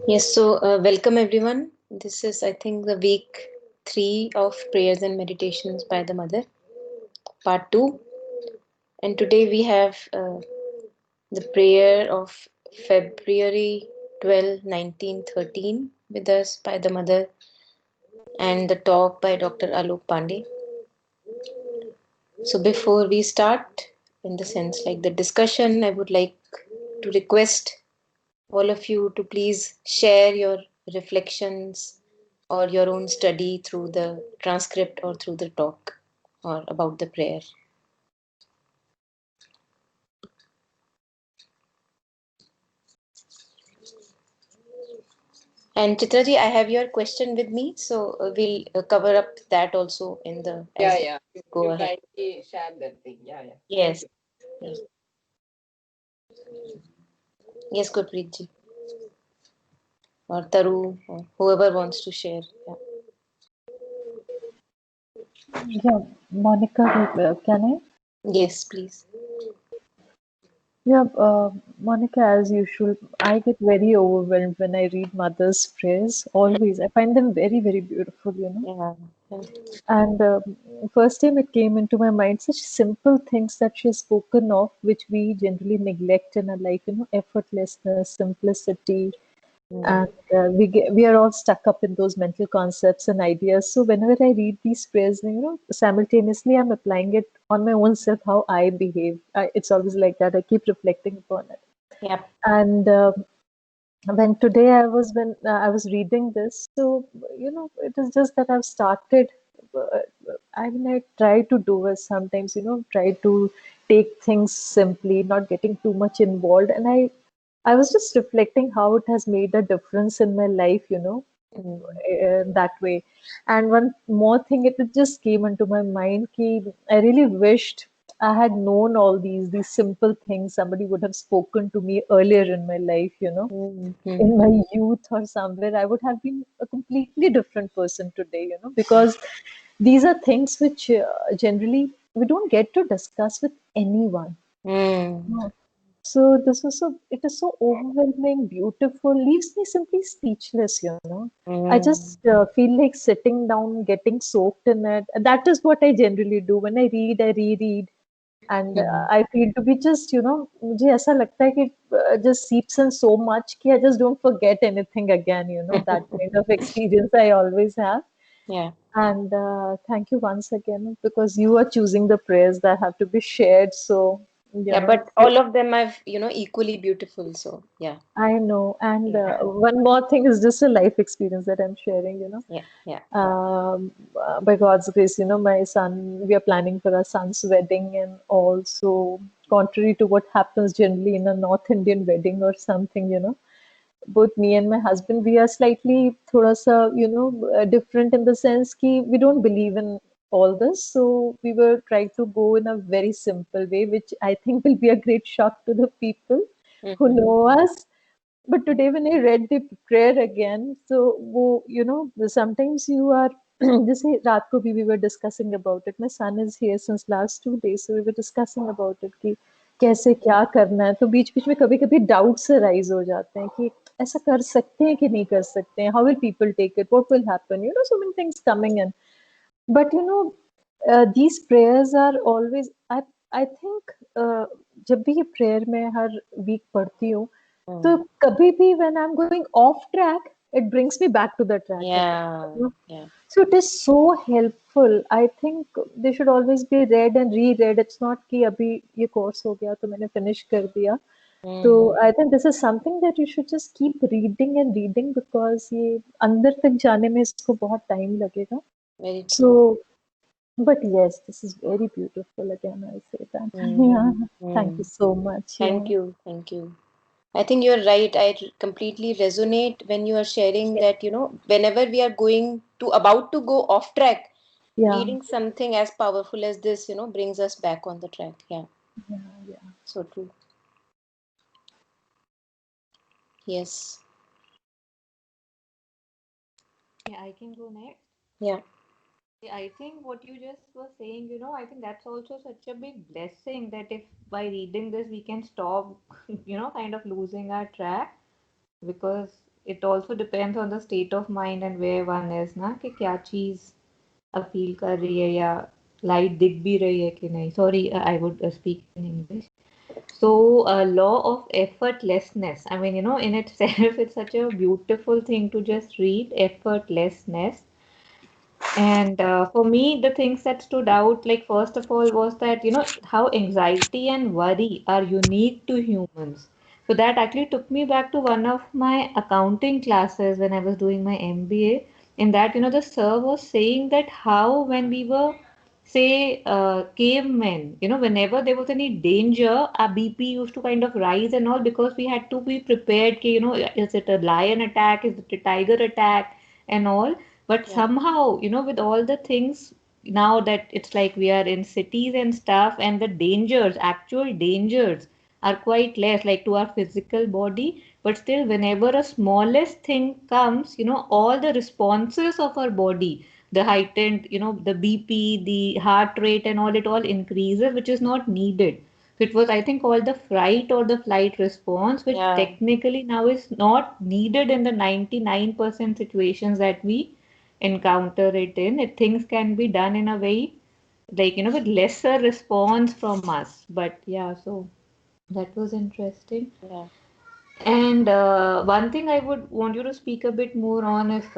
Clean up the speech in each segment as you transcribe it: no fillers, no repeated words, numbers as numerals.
Yes, so welcome everyone. This is, I think, the week 3 of prayers and meditations by the Mother, part 2. And today we have the prayer of February 12, 1913 with us by the Mother and the talk by Dr. Alok Pandey. So before we start, in the sense like the discussion, I would like to request all of you to please share your reflections or your own study through the transcript or through the talk or about the prayer. And Chitraji, I have your question with me, so we'll cover up that also in the Yeah, as we yeah. go You ahead. kindly share that thing. Yeah, yeah. Thank Yes, you. yes, yes, Gurpreet ji or Taru or whoever wants to share. Yeah. Yeah, Monica, can I? Yes, please. Yeah, Monica, as usual, I get very overwhelmed when I read Mother's prayers. Always, I find them very, very beautiful. Yeah. Yeah. And first time it came into my mind, such simple things that she has spoken of, which we generally neglect in our life, effortlessness, simplicity, Mm. and we are all stuck up in those mental concepts and ideas. So whenever I read these prayers, simultaneously I'm applying it on my own self, how I behave. It's always like that. I keep reflecting upon it. Yeah. And when I was reading this, so it is just that I've started. Uh, I mean, I try to do it sometimes, try to take things simply, not getting too much involved. And I was just reflecting how it has made a difference in my life, Mm. that way. And one more thing, it just came into my mind ki I really wished I had known all these simple things. Somebody would have spoken to me earlier in my life, Mm. in Mm. my youth or somewhere. I would have been a completely different person today, because these are things which generally we don't get to discuss with anyone. Mm. No. So it is so overwhelming, beautiful, leaves me simply speechless. I Mm. just feel like sitting down, getting soaked in it. And that is what I generally do. When I read, I reread. And Mm. I feel to be just, मुझे ऐसा लगता है कि just seeps in so much कि I just don't forget anything again, that kind of experience I always have. Yeah. And thank you once again because you are choosing the prayers that have to be shared. So, you Yeah, know, but all of them are, equally beautiful. So, yeah, I know. And yeah, one more thing is just a life experience that I'm sharing. yeah, yeah. By God's grace, my son, we are planning for our son's wedding, and also, contrary to what happens generally in a North Indian wedding or something, both me and my husband, we are slightly thoda sa, different in the sense ki we don't believe in all this. So we were trying to go in a very simple way, which I think will be a great shock to the people who Mm-hmm. know us. But today when I read the prayer again, so sometimes you are जैसे रात को भी we were discussing about it. My son is here since last 2 days, so we were discussing about it कि कैसे क्या करना है. तो बीच बीच में कभी कभी doubts arise हो जाते हैं कि ऐसा कर सकते हैं कि नहीं कर सकते हैं. How will people take it? What will happen? So many things coming in. But these prayers are always I think जब भी ये prayer मैं हर week पढ़ती हूँ तो Mm. कभी भी when I'm going off track it brings me back to the track again. Yeah, yeah. So it is so helpful. I think they should always be read and reread. It's not कि अभी ये course हो गया तो मैंने finish कर दिया. So Mm-hmm. I think this is something that you should just keep reading and reading because ये अंदर तक जाने में इसको बहुत time लगेगा. Very So, true. but yes, this is very beautiful. Again, I say that. Mm. Yeah, thank you Mm. so much. Thank Yeah. you, thank you. I think you're right. Completely resonate when you are sharing that, whenever we are about to go off track, Yeah, reading something as powerful as this, brings us back on the track. Yeah, yeah, yeah. so true. Yes. Yeah, I can go next. Yeah. Yeah, I think what you just were saying, I think that's also such a big blessing that if by reading this we can stop, kind of losing our track. because it also depends on the state of mind and where one is ना कि क्या चीज appeal कर रही है या light दिख भी रही है कि नहीं. Sorry, I would speak in English. So, law of effortlessness. I mean, in itself, it's such a beautiful thing to just read, effortlessness. And for me, the things that stood out, like, first of all, was that, how anxiety and worry are unique to humans. So that actually took me back to one of my accounting classes when I was doing my MBA. In that, the sir was saying that how when we were, say, cavemen, whenever there was any danger, our BP used to kind of rise and all because we had to be prepared. Ki, is it a lion attack? Is it a tiger attack? And all. But Yeah. somehow, with all the things now that it's like we are in cities and stuff, and the dangers, actual dangers, are quite less, like to our physical body. But still, whenever a smallest thing comes, all the responses of our body, the heightened, the BP, the heart rate, and all, it all increases, which is not needed. So it was, I think, called the fright or the flight response, which Yeah. technically now is not needed in the 99% situations that we encounter it in. Things can be done in a way like, with lesser response from us. But yeah, so that was interesting. Yeah. And one thing I would want you to speak a bit more on if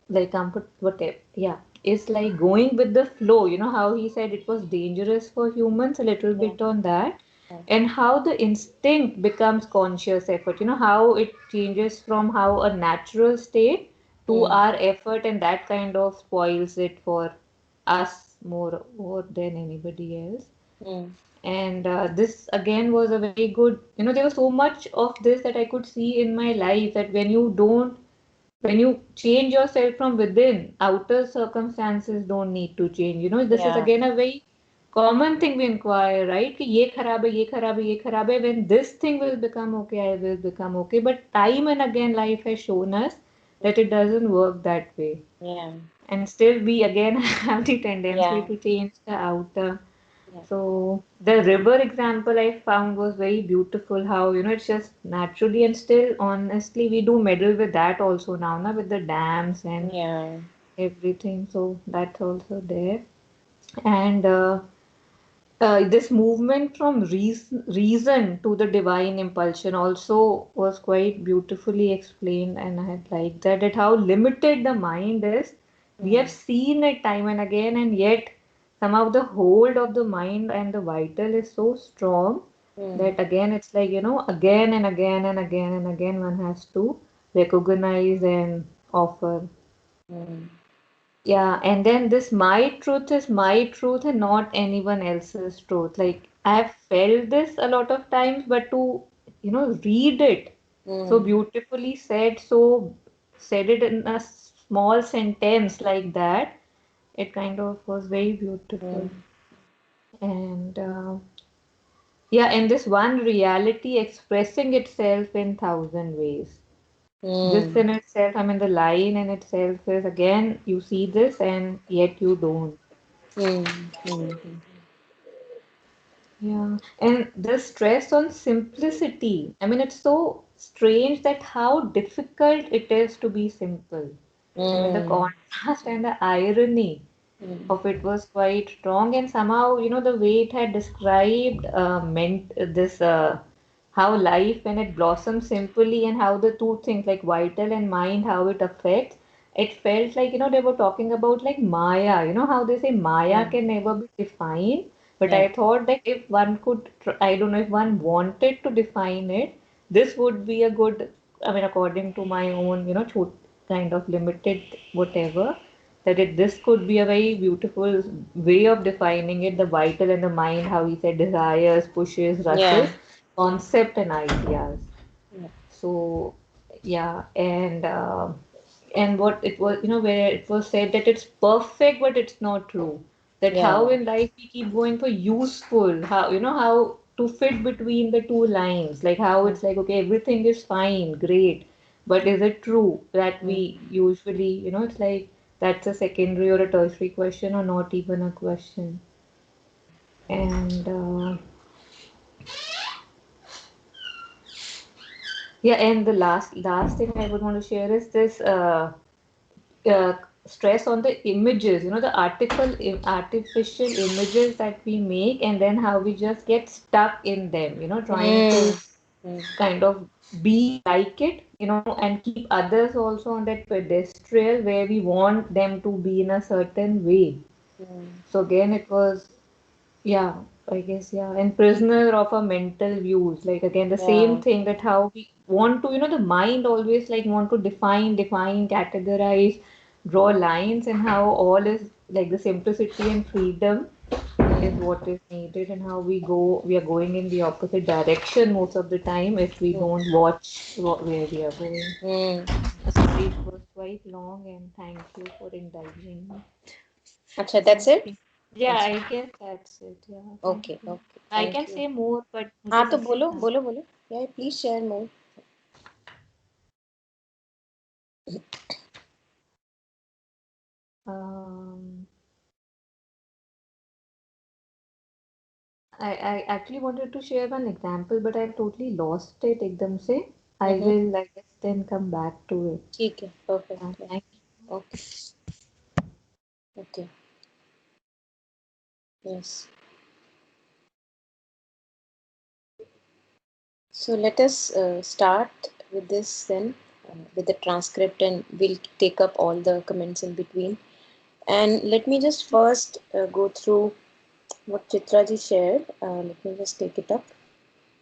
like comfort whatever, yeah, is like going with the flow. You know how he said it was dangerous for humans, a little Yeah. bit on that, Yeah. and how the instinct becomes conscious effort. How it changes from how a natural state to Mm. our effort, and that kind of spoils it for us more than anybody else. Mm. And this again was a very good, there was so much of this that I could see in my life, that when you change yourself from within, outer circumstances don't need to change. This is Yeah. again a very common thing we inquire, right? कि ये खराब है, ये खराब है, ये खराब है. When this thing will become okay, I will become okay. But time and again, life has shown us that it doesn't work that way. Yeah. And still, we again have the tendency Yeah. to change the outer. Yeah. So the river example I found was very beautiful. How, it's just naturally, and still, honestly, we do meddle with that also now, na, with the dams and Yeah. everything. So that's also there. And this movement from reason to the divine impulsion also was quite beautifully explained, and I had liked that, at how limited the mind is. We have Mm. seen it time and again, and yet somehow the hold of the mind and the vital is so strong Mm. that again it's like, again and again and again and again one has to recognize and offer. Mm. Yeah, and then this my truth is my truth and not anyone else's truth. Like, I've felt this a lot of times, but to, read it so Mm. beautifully said, so said it in a small sentence like that, it kind of was very beautiful. Mm. And yeah, and this one reality expressing itself in thousand ways. This Mm. in itself, I mean, the line in itself is again, you see this and yet you don't. Mm. Mm. Yeah, and the stress on simplicity. I mean, it's so strange that how difficult it is to be simple. I mean, the Mm. contrast and the irony Mm. of it was quite strong, and somehow, the way it had described meant this how life when it blossoms simply, and how the two things like vital and mind, how it affects. It felt like, they were talking about like Maya. How they say Maya Yeah. can never be defined. But Yeah. I thought that if one could, I don't know, if one wanted to define it, this would be a good, I mean, according to my own, kind of limited whatever, that this could be a very beautiful way of defining it, the vital and the mind, how he said desires, pushes, Yeah. rushes, concept and ideas. Yeah. So yeah, and what it was, where it was said that it's perfect, but it's not true. That how Yeah. in life we keep going for useful, how, how to fit between the two lines, like how Mm. it's like, okay, everything is fine, great, but is it true that Mm. we usually, it's like that's a secondary or a tertiary question, or not even a question. And Yeah, and the last thing I would want to share is this stress on the images, the artificial images that we make, and then how we just get stuck in them, trying to kind of be like it, and keep others also on that pedestal where we want them to be in a certain way. So again, it was, yeah, I guess, yeah, and prisoner of our mental views. Like again, the same thing, that how we want to, the mind always like want to define, categorize, draw lines, and how all is like the simplicity and freedom is what is needed, and how we are going in the opposite direction most of the time if we don't watch where we are going. Sorry, it was quite long, and thank you for indulging me. Acha, that's it? Yeah, I guess that's it. Yeah, thank Okay, you. okay. I Thank can you. say more, but हाँ मुझे तो सबसे बोलो हाँ. बोलो बोलो. Yeah, please share more. Um, I actually wanted to share one example, but I totally lost it एकदम से. I will, I guess, then come back to it. ठीक है, perfect. Thank you. Okay, okay. Yes. So let us start with this then, with the transcript, and we'll take up all the comments in between. And let me just first go through what Chitra ji shared. Let me just take it up.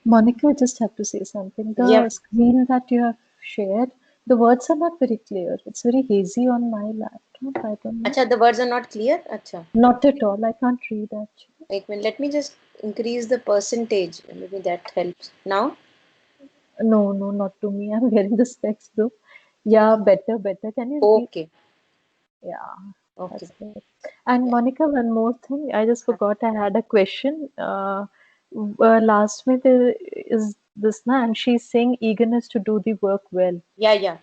Monica, I just have to say something. The Yep. screen that you have shared, the words are not very clear. It's very hazy on my laptop. I don't know. Acha, the words are not clear? Acha. Not at all. I can't read actually. Like, let me just increase the percentage. Maybe that helps. Now? No, not to me. I'm wearing the specs though. Yeah, better. Can you repeat? Okay. Yeah, Okay. that's good. And Yeah. Monica, one more thing. I just forgot I had a question. Last minute is this na, and she's saying eagerness to do the work well. Yeah.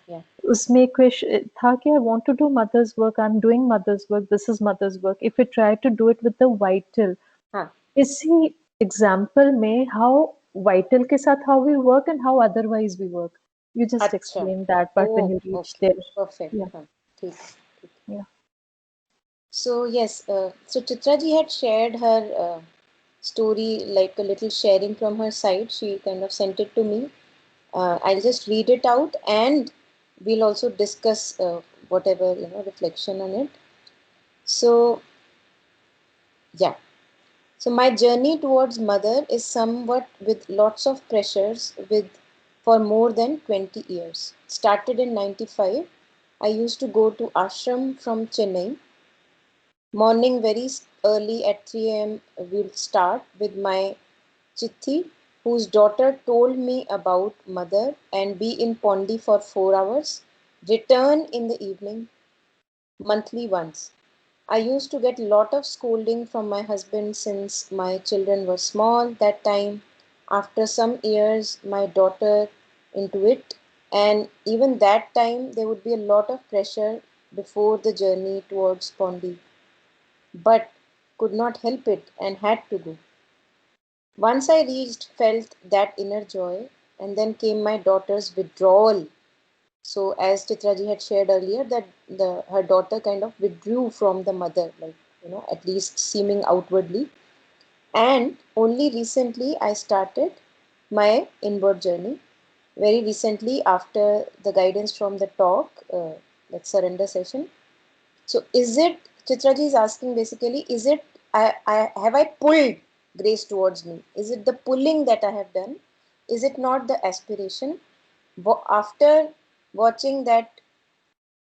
उसमें question था कि I want to do mother's work. I'm doing mother's work. This is mother's work. If we try to do it with the vital, हाँ. इसी example में how vital के साथ how we work and how otherwise we work. You just अच्छा. explain that part when you reach Okay. there. Perfect. Yeah. हाँ. ठीक. Yeah. So yes, so Chitra ji had shared her story, like a little sharing from her side. She kind of sent it to me. I'll just read it out, and we'll also discuss whatever reflection on it. So yeah. So my journey towards mother is somewhat with lots of pressures with for more than 20 years. Started in 95. I used to go to ashram from Chennai. Morning very early at 3 a.m. we'll start with my Chithi, whose daughter told me about mother, and be in Pondi for 4 hours. Return in the evening, monthly once. I used to get a lot of scolding from my husband since my children were small that time. After some years, my daughter into it, and even that time, there would be a lot of pressure before the journey towards Pondi, but could not help it and had to go. Once I reached, felt that inner joy, and then came my daughter's withdrawal. So, as Chitraji had shared earlier, that her daughter kind of withdrew from the mother, like at least seeming outwardly. And only recently I started my inward journey. Very recently, after the guidance from the talk, that surrender session. So, is it Chitraji is asking basically? Is it I have I pulled grace towards me? Is it the pulling that I have done? Is it not the aspiration? After watching that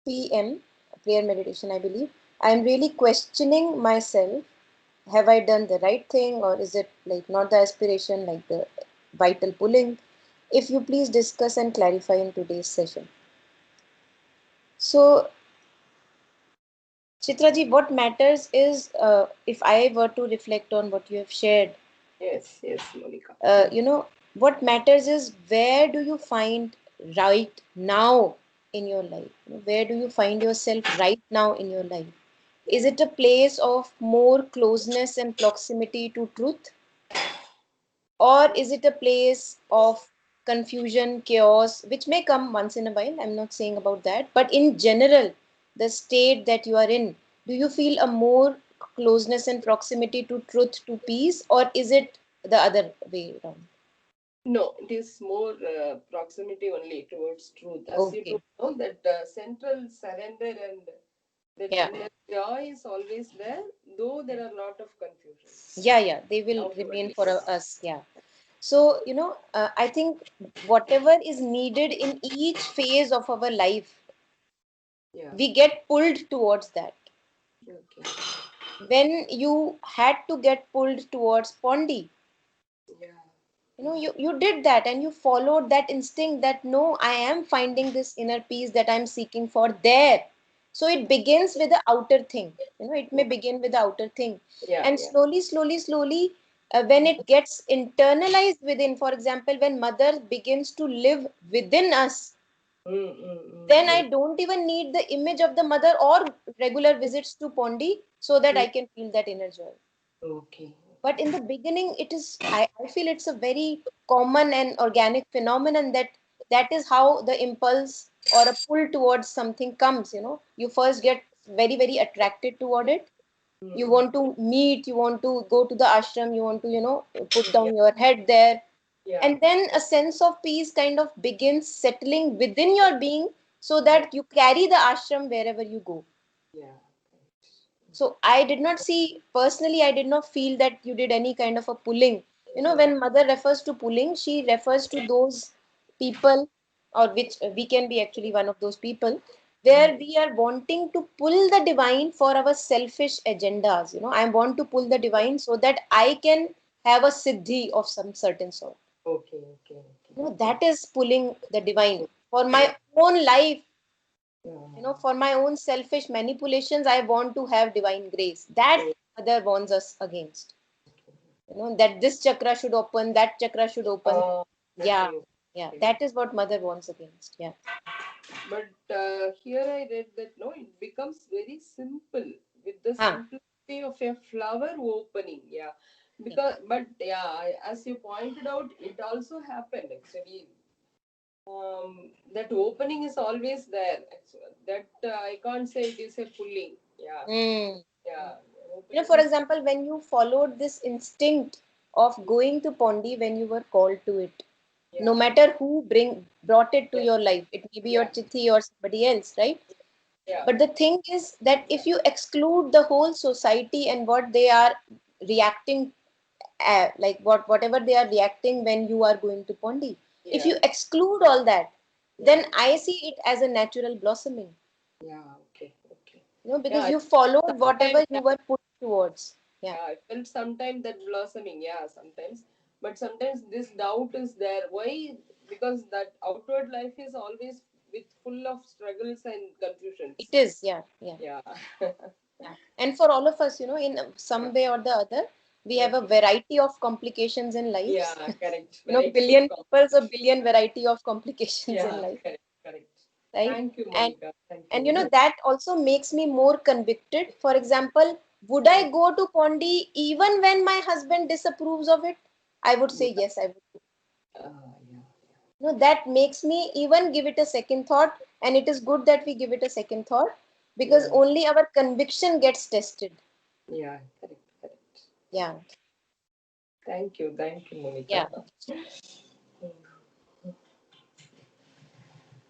PM, prayer meditation, I believe, I'm really questioning myself. Have I done the right thing, or is it like not the aspiration, like the vital pulling? If you please discuss and clarify in today's session. So, Chitraji, what matters is if I were to reflect on what you have shared. Yes, Monica. What matters is where do you find right now in your life? Where do you find yourself right now in your life? Is it a place of more closeness and proximity to truth? Or is it a place of confusion, chaos, which may come once in a while. I'm not saying about that. But in general, the state that you are in, do you feel a more closeness and proximity to truth, to peace, or is it the other way around? No, it is more proximity only towards truth. As you Okay. know, that central surrender and that Yeah. inner joy is always there, though there are a lot of confusions. Yeah, they will remain Outwardly, for yes. us. Yeah. So, I think whatever is needed in each phase of our life, Yeah. we get pulled towards that. Okay. When you had to get pulled towards Pondi, Yeah. you did that and you followed that instinct that no, I am finding this inner peace that I'm seeking for there. So it begins with the outer thing. It may begin with the outer thing. Yeah. And Yeah. slowly, when it gets internalized within, for example, when mother begins to live within us, then I Yes. don't even need the image of the mother or regular visits to Pondi so that I can feel that inner joy. Okay. But in the beginning, I feel it's a very common and organic phenomenon that is how the impulse or a pull towards something comes. You first get very, very attracted toward it. You want to meet, you want to go to the ashram, you want to, put Yeah. down your head there. Yeah. And then a sense of peace kind of begins settling within your being so that you carry the ashram wherever you go. Yeah. So I did not see, personally, I did not feel that you did any kind of a pulling. No. When mother refers to pulling, she refers to those people, or which we can be actually one of those people, where we are wanting to pull the divine for our selfish agendas. I want to pull the divine so that I can have a siddhi of some certain sort. Okay. Okay. That is pulling the divine. For my own life, Yeah. for my own selfish manipulations, I want to have divine grace. That mother warns us against. That this chakra should open, that chakra should open. Yeah, Okay. yeah. Okay. That is what mother warns against. Yeah. But here I read that no, it becomes very simple with the Huh. simplicity of a flower opening. Yeah, Yeah. because but yeah, as you pointed out, it also happened actually. That opening is always there. Actually, that I can't say it is a pulling. Yeah, Mm. yeah. For Opening is example, when you followed this instinct of going to Pondi when you were called to it, no yeah, matter who brought it to yeah, your life, it may be your yeah, chithi or somebody else, right? yeah, But the thing is that if you exclude the whole society and what they are reacting, like whatever they are reacting when you are going to Pondi, if yeah, you exclude all that, yeah, then I see it as a natural blossoming. yeah. Okay, okay. Because Yeah, you followed sometimes whatever you were put towards. Yeah. I felt sometimes that blossoming, yeah, sometimes. But sometimes this doubt is there. Why? Because that outward life is always with full of struggles and It confusions. is. Yeah. Yeah. Yeah. Yeah. And for all of us, in some way or the other, we have a Okay. variety of complications in Yeah, lives. correct. Variety of Billion people, so billion variety of complications in yeah, life, correct, correct. right? Thank you, And Monica. Thank and you. that also makes me more convicted. For example, would I go to Pondi even when my husband disapproves of it? I would say Yeah. yes, I would. Yeah. That makes me even give it a second thought, and it is good that we give it a second thought because Yeah. only our conviction gets tested. Yeah, correct, correct. Yeah. Thank you, Yeah. Monica.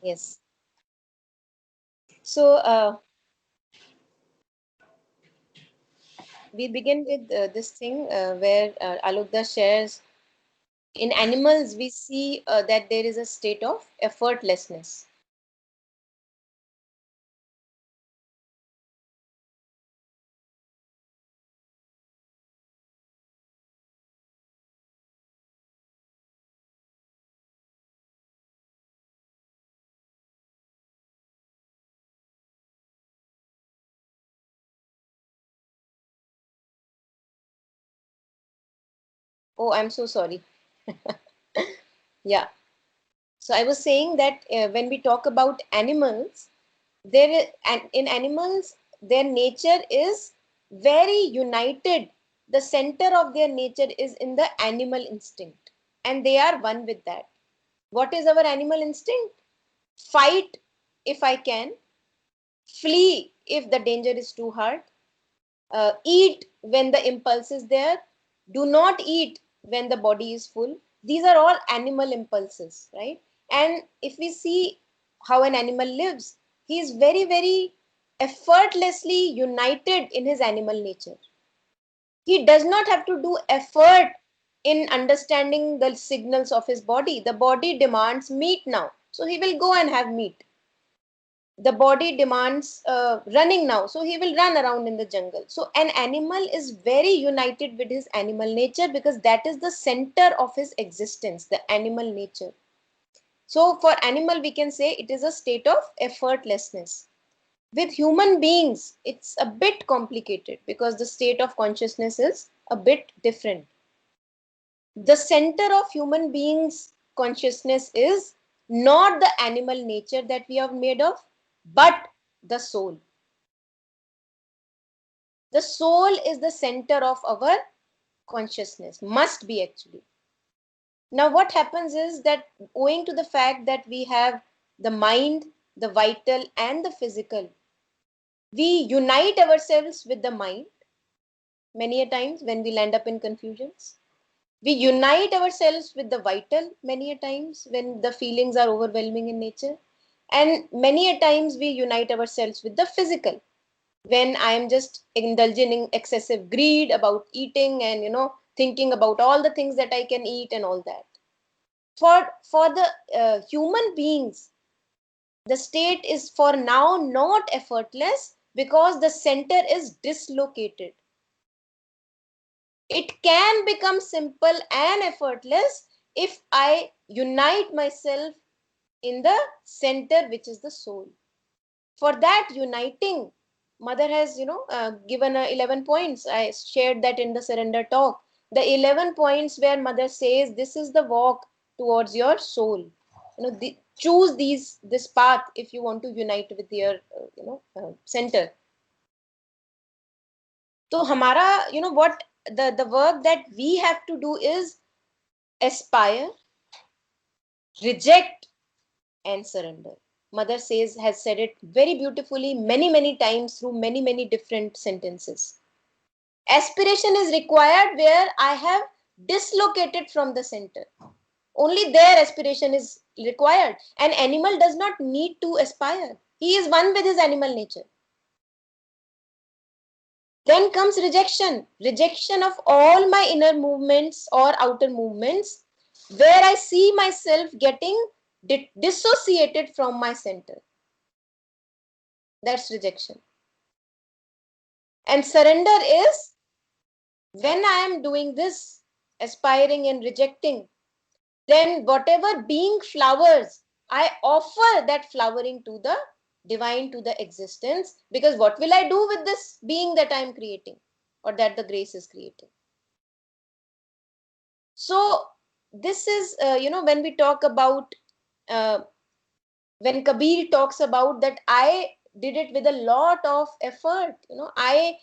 Yes. So we begin with this thing where Alokda shares, in animals we see that there is a state of effortlessness. Oh, I'm so sorry. Yeah. So I was saying that when we talk about animals, and in animals, their nature is very united. The center of their nature is in the animal instinct, and they are one with that. What is our animal instinct? Fight if I can, flee if the danger is too hard, eat when the impulse is there, do not eat when the body is full. These are all animal impulses, right? And if we see how an animal lives, he is very, very effortlessly united in his animal nature. He does not have to do effort in understanding the signals of his body. The body demands meat now, so he will go and have meat. The body demands running now, so he will run around in the jungle. So an animal is very united with his animal nature, because that is the center of his existence, the animal nature. So for animal, we can say it is a state of effortlessness. With human beings, it's a bit complicated, because the state of consciousness is a bit different. The center of human beings consciousness is not the animal nature that we are made of, but the soul. The soul is the center of our consciousness, must be actually. Now what happens is that, owing to the fact that we have the mind, the vital and the physical, we unite ourselves with the mind many a times when we land up in confusions. We unite ourselves with the vital many a times when the feelings are overwhelming in nature. And many a times we unite ourselves with the physical when I am just indulging in excessive greed about eating and, thinking about all the things that I can eat and all that. For the human beings, the state is for now not effortless, because the center is dislocated. It can become simple and effortless if I unite myself in the center, which is the soul. For that uniting, mother has given 11 points. I shared that in the surrender talk. The 11 points where mother says this is the walk towards your soul. Choose this path if you want to unite with your center. So hamara, what the work that we have to do is aspire, reject and surrender. Mother has said it very beautifully many times through many different sentences. Aspiration is required where I have dislocated from the center. Only there aspiration is required. An animal does not need to aspire. He is one with his animal nature. Then comes rejection. Rejection of all my inner movements or outer movements, where I see myself getting dissociated from my center. That's rejection. And surrender is when I am doing this, aspiring and rejecting, then whatever being flowers, I offer that flowering to the divine, to the existence, because what will I do with this being that I am creating or that the grace is creating? So this is, when we talk about, when Kabir talks about that, I did it with a lot of effort. I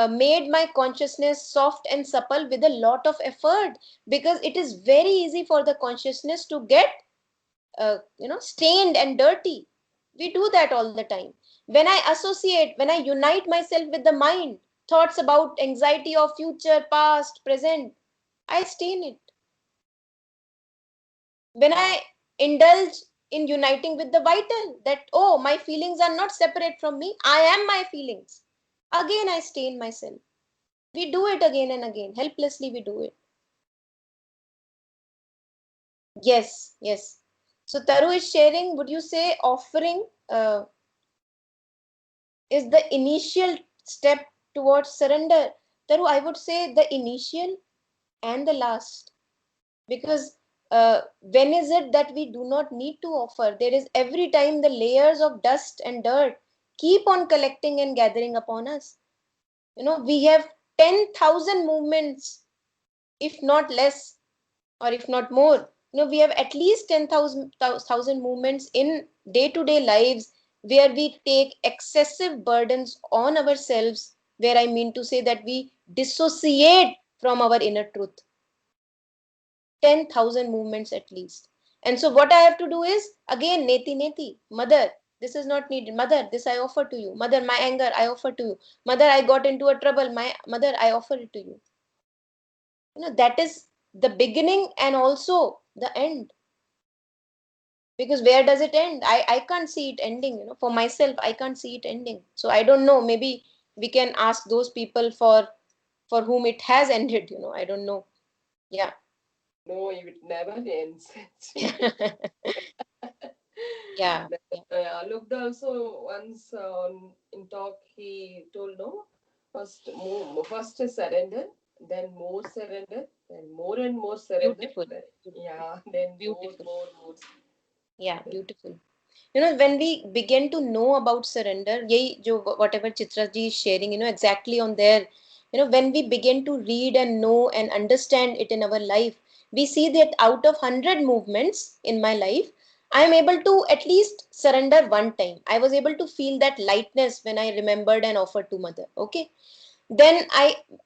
made my consciousness soft and supple with a lot of effort, because it is very easy for the consciousness to get stained and dirty. We do that all the time. When I associate, when I unite myself with the mind, thoughts about anxiety of future, past, present, I stain it. When I indulge in uniting with the vital, that, oh, my feelings are not separate from me, I am my feelings, again I stain myself. We do it again and again, helplessly we do it. Yes. So Taru is sharing, would you say offering is the initial step towards surrender? Taru, I would say the initial and the last, because when is it that we do not need to offer? There is every time the layers of dust and dirt keep on collecting and gathering upon us. We have 10,000 movements, if not less, or if not more. We have at least 10,000 movements in day-to-day lives, where we take excessive burdens on ourselves, where I mean to say that we dissociate from our inner truth. 10,000 movements at least. And so what I have to do is, again, neti neti, mother, this is not needed. Mother, this I offer to you. Mother, my anger, I offer to you. Mother, I got into a trouble. My mother, I offer it to you. That is the beginning and also the end. Because where does it end? I can't see it ending. For myself, I can't see it ending. So I don't know. Maybe we can ask those people for whom it has ended. I don't know. Yeah. No, it never ends. Yeah. Looked also once in talk, he told, no, first surrender, then more surrender, then more and more surrender. Beautiful. Yeah, then Beautiful. more. Yeah, beautiful. When we begin to know about surrender, whatever Chitra ji is sharing, exactly on there, when we begin to read and know and understand it in our life, we see that out of 100 movements in my life, I am able to at least surrender one time. I was able to feel that lightness when I remembered and offered to mother. Okay. Then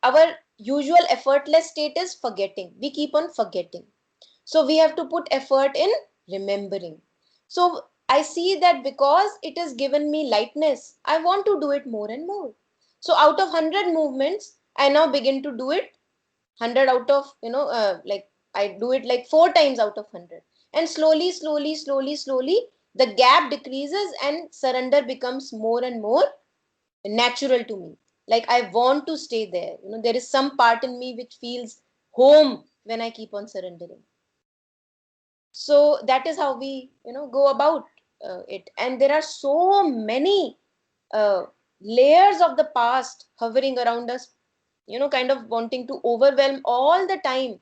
our usual effortless state is forgetting. We keep on forgetting. So we have to put effort in remembering. So I see that because it has given me lightness, I want to do it more and more. So out of 100 movements, I now begin to do it 100 out of, like I do it like 4 times out of 100. And slowly, the gap decreases and surrender becomes more and more natural to me. Like I want to stay there. There is some part in me which feels home when I keep on surrendering. So that is how we go about it. And there are so many uh, layers of the past hovering around us, kind of wanting to overwhelm all the time.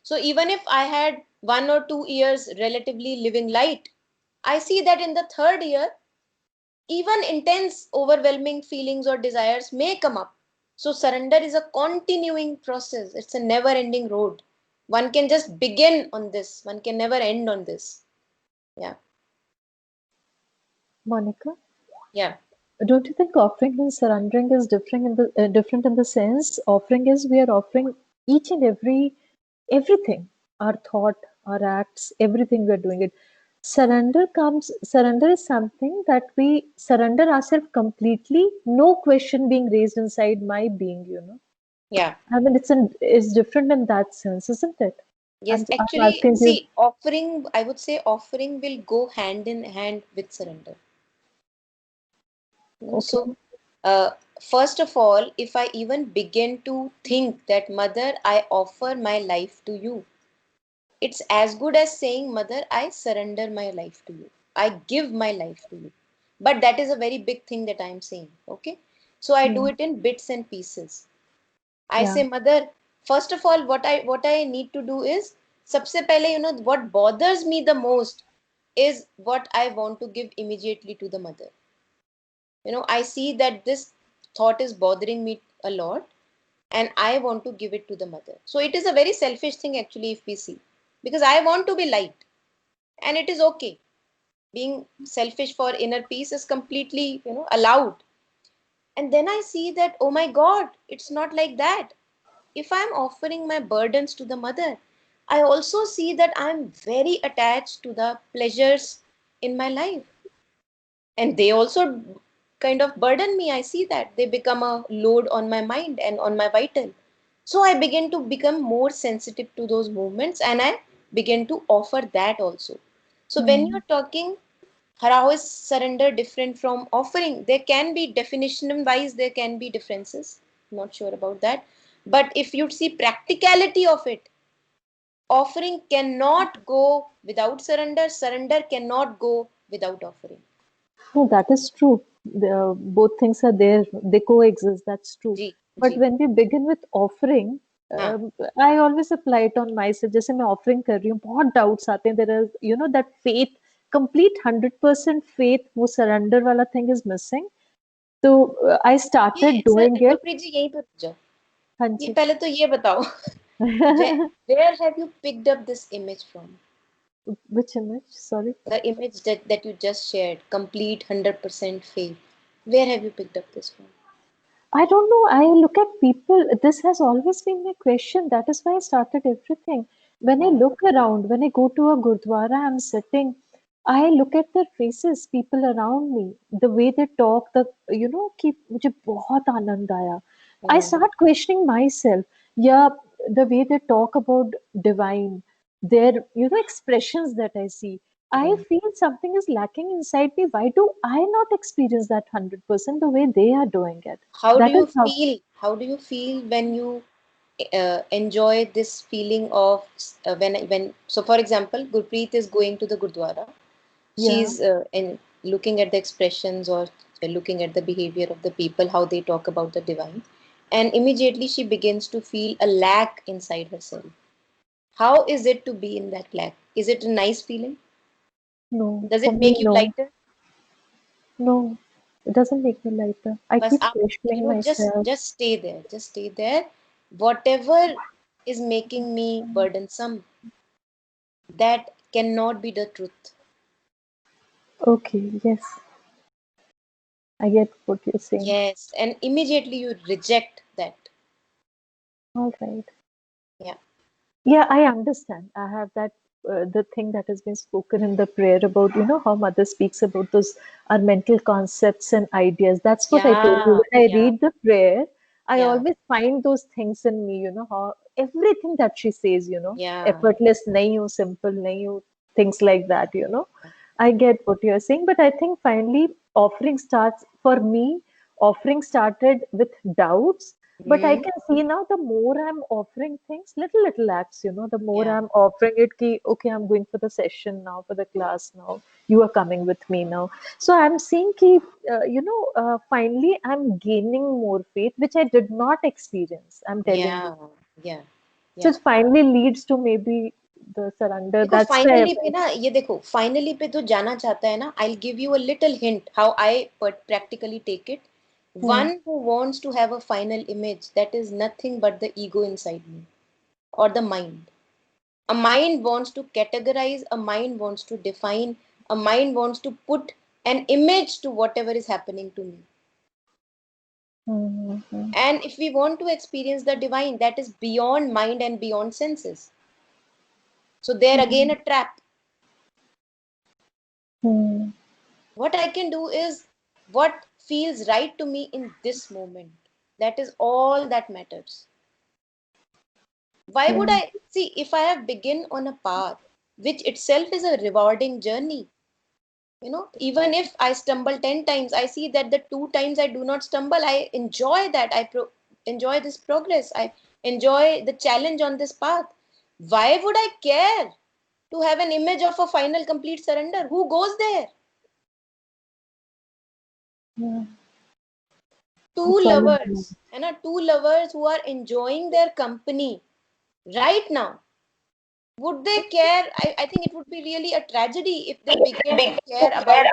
So even if I had 1 or 2 years relatively living light, I see that in the third year even intense overwhelming feelings or desires may come up. So surrender is a continuing process. It's a never ending road. One can just begin on this, one can never end on this. Yeah. Monica, Yeah. don't you think offering and surrendering is different in the sense offering is we are offering each and everything, our thought, our acts, everything we are doing it. Surrender is something that we surrender ourselves completely, no question being raised inside my being. Yeah. I mean, it's different in that sense, isn't it? Yes, I'm actually, asking you. see, offering, I would say offering will go hand in hand with surrender. Okay. So, uh, first of all, if I even begin to think that, Mother, I offer my life to you, it's as good as saying, Mother, I surrender my life to you. I give my life to you. But that is a very big thing that I'm saying. Okay. So I do Hmm. it in bits and pieces. I Yeah. say, Mother, first of all, what I need to do is, sabse pehle, what bothers me the most is what I want to give immediately to the mother. I see that this thought is bothering me a lot and I want to give it to the mother. So it is a very selfish thing actually, if we see, because I want to be light, and it is okay. Being selfish for inner peace is completely, allowed. And then I see that, oh my God, it's not like that. If I'm offering my burdens to the mother, I also see that I'm very attached to the pleasures in my life. And they also kind of burden me. I see that they become a load on my mind and on my vital. So I begin to become more sensitive to those movements and I begin to offer that also. So when Hmm. you're talking, how is surrender different from offering? There can be definition wise, there can be differences. Not sure about that. But if you see practicality of it, offering cannot go without surrender, surrender cannot go without offering. No, that is true. Both things are there. They coexist. That's true. Ji But ji when we begin with offering, हाँ I always apply it on myself. जैसे मैं offering कर रही हूँ, बहुत doubts आते हैं. There is, that faith, complete 100% faith, वो surrender वाला thing is missing. So I started ये सर doing it. गुरप्रीत जी यहीं पर रुक जाओ हाँ ये जी. पहले तो ये बताओ where have you picked up this image from, Which image? Sorry. the image that you just shared, complete 100% faith, where have you picked up this from? I don't know. I look at people. This has always been my question. That is why I started everything. When I look around, when I go to a gurdwara, I'm sitting, I look at their faces, people around me, the way they talk, कि मुझे बहुत आनंद आया. I start questioning myself. Yeah, the way they talk about divine, their, expressions that I see. I feel something is lacking inside me. Why do I not experience that 100% the way they are doing it? How do That you is how. feel? How do you feel when you enjoy this feeling of when? So, for example, Gurpreet is going to the Gurdwara. Yeah. She's looking at the expressions or looking at the behavior of the people, how they talk about the divine, and immediately she begins to feel a lack inside herself. How is it to be in that lack? Is it a nice feeling? No, Does for it me, make you no. lighter? No, it doesn't make me lighter. I But keep questioning just myself. stay there. Just stay there. Whatever is making me burdensome, that cannot be the truth. Okay, yes, I get what you're saying. Yes, and immediately you reject that. All right. Yeah. Yeah, I understand. I have that the thing that has been spoken in the prayer about, how Mother speaks about those our mental concepts and ideas. That's what I told you. Yeah, When I yeah, read the prayer, I yeah, always find those things in me, how everything that she says, yeah. effortless, nahi ho, simple, nahi ho, things like that. I get what you're saying, but I think finally offering starts for me, offering started with doubts, but I Hmm. can see now the more I'm offering things, little acts, the more Yeah. I'm offering it, ki, okay, I'm going for the session now, for the class now, you are coming with me now. So I'm seeing ki, finally I'm gaining more faith, which I did not experience. I'm telling you. Yeah, yeah, So yeah. it finally leads to maybe the surrender. देखो That's why. Finally पे ना ये देखो finally पे जो जाना चाहता है ना I give you a little hint how I practically take it. Hmm. One who wants to have a final image, that is nothing but the ego inside me or the mind. A mind wants to categorize, a mind wants to define, a mind wants to put an image to whatever is happening to me. Hmm. Hmm. And if we want to experience the divine, that is beyond mind and beyond senses. So there again a trap. Hmm. What I can do is what feels right to me in this moment. That is all that matters. Why would Yeah. I see if I have begin on a path which itself is a rewarding journey? Even if I stumble 10 times, I see that the two times I do not stumble, I enjoy that. Enjoy this progress. I enjoy the challenge on this path. Why would I care to have an image of a final complete surrender? Who goes there? Yeah. Two It's all in the mind. lovers, and two lovers who are enjoying their company right now. Would they care? I think it would be really a tragedy if they begin to care about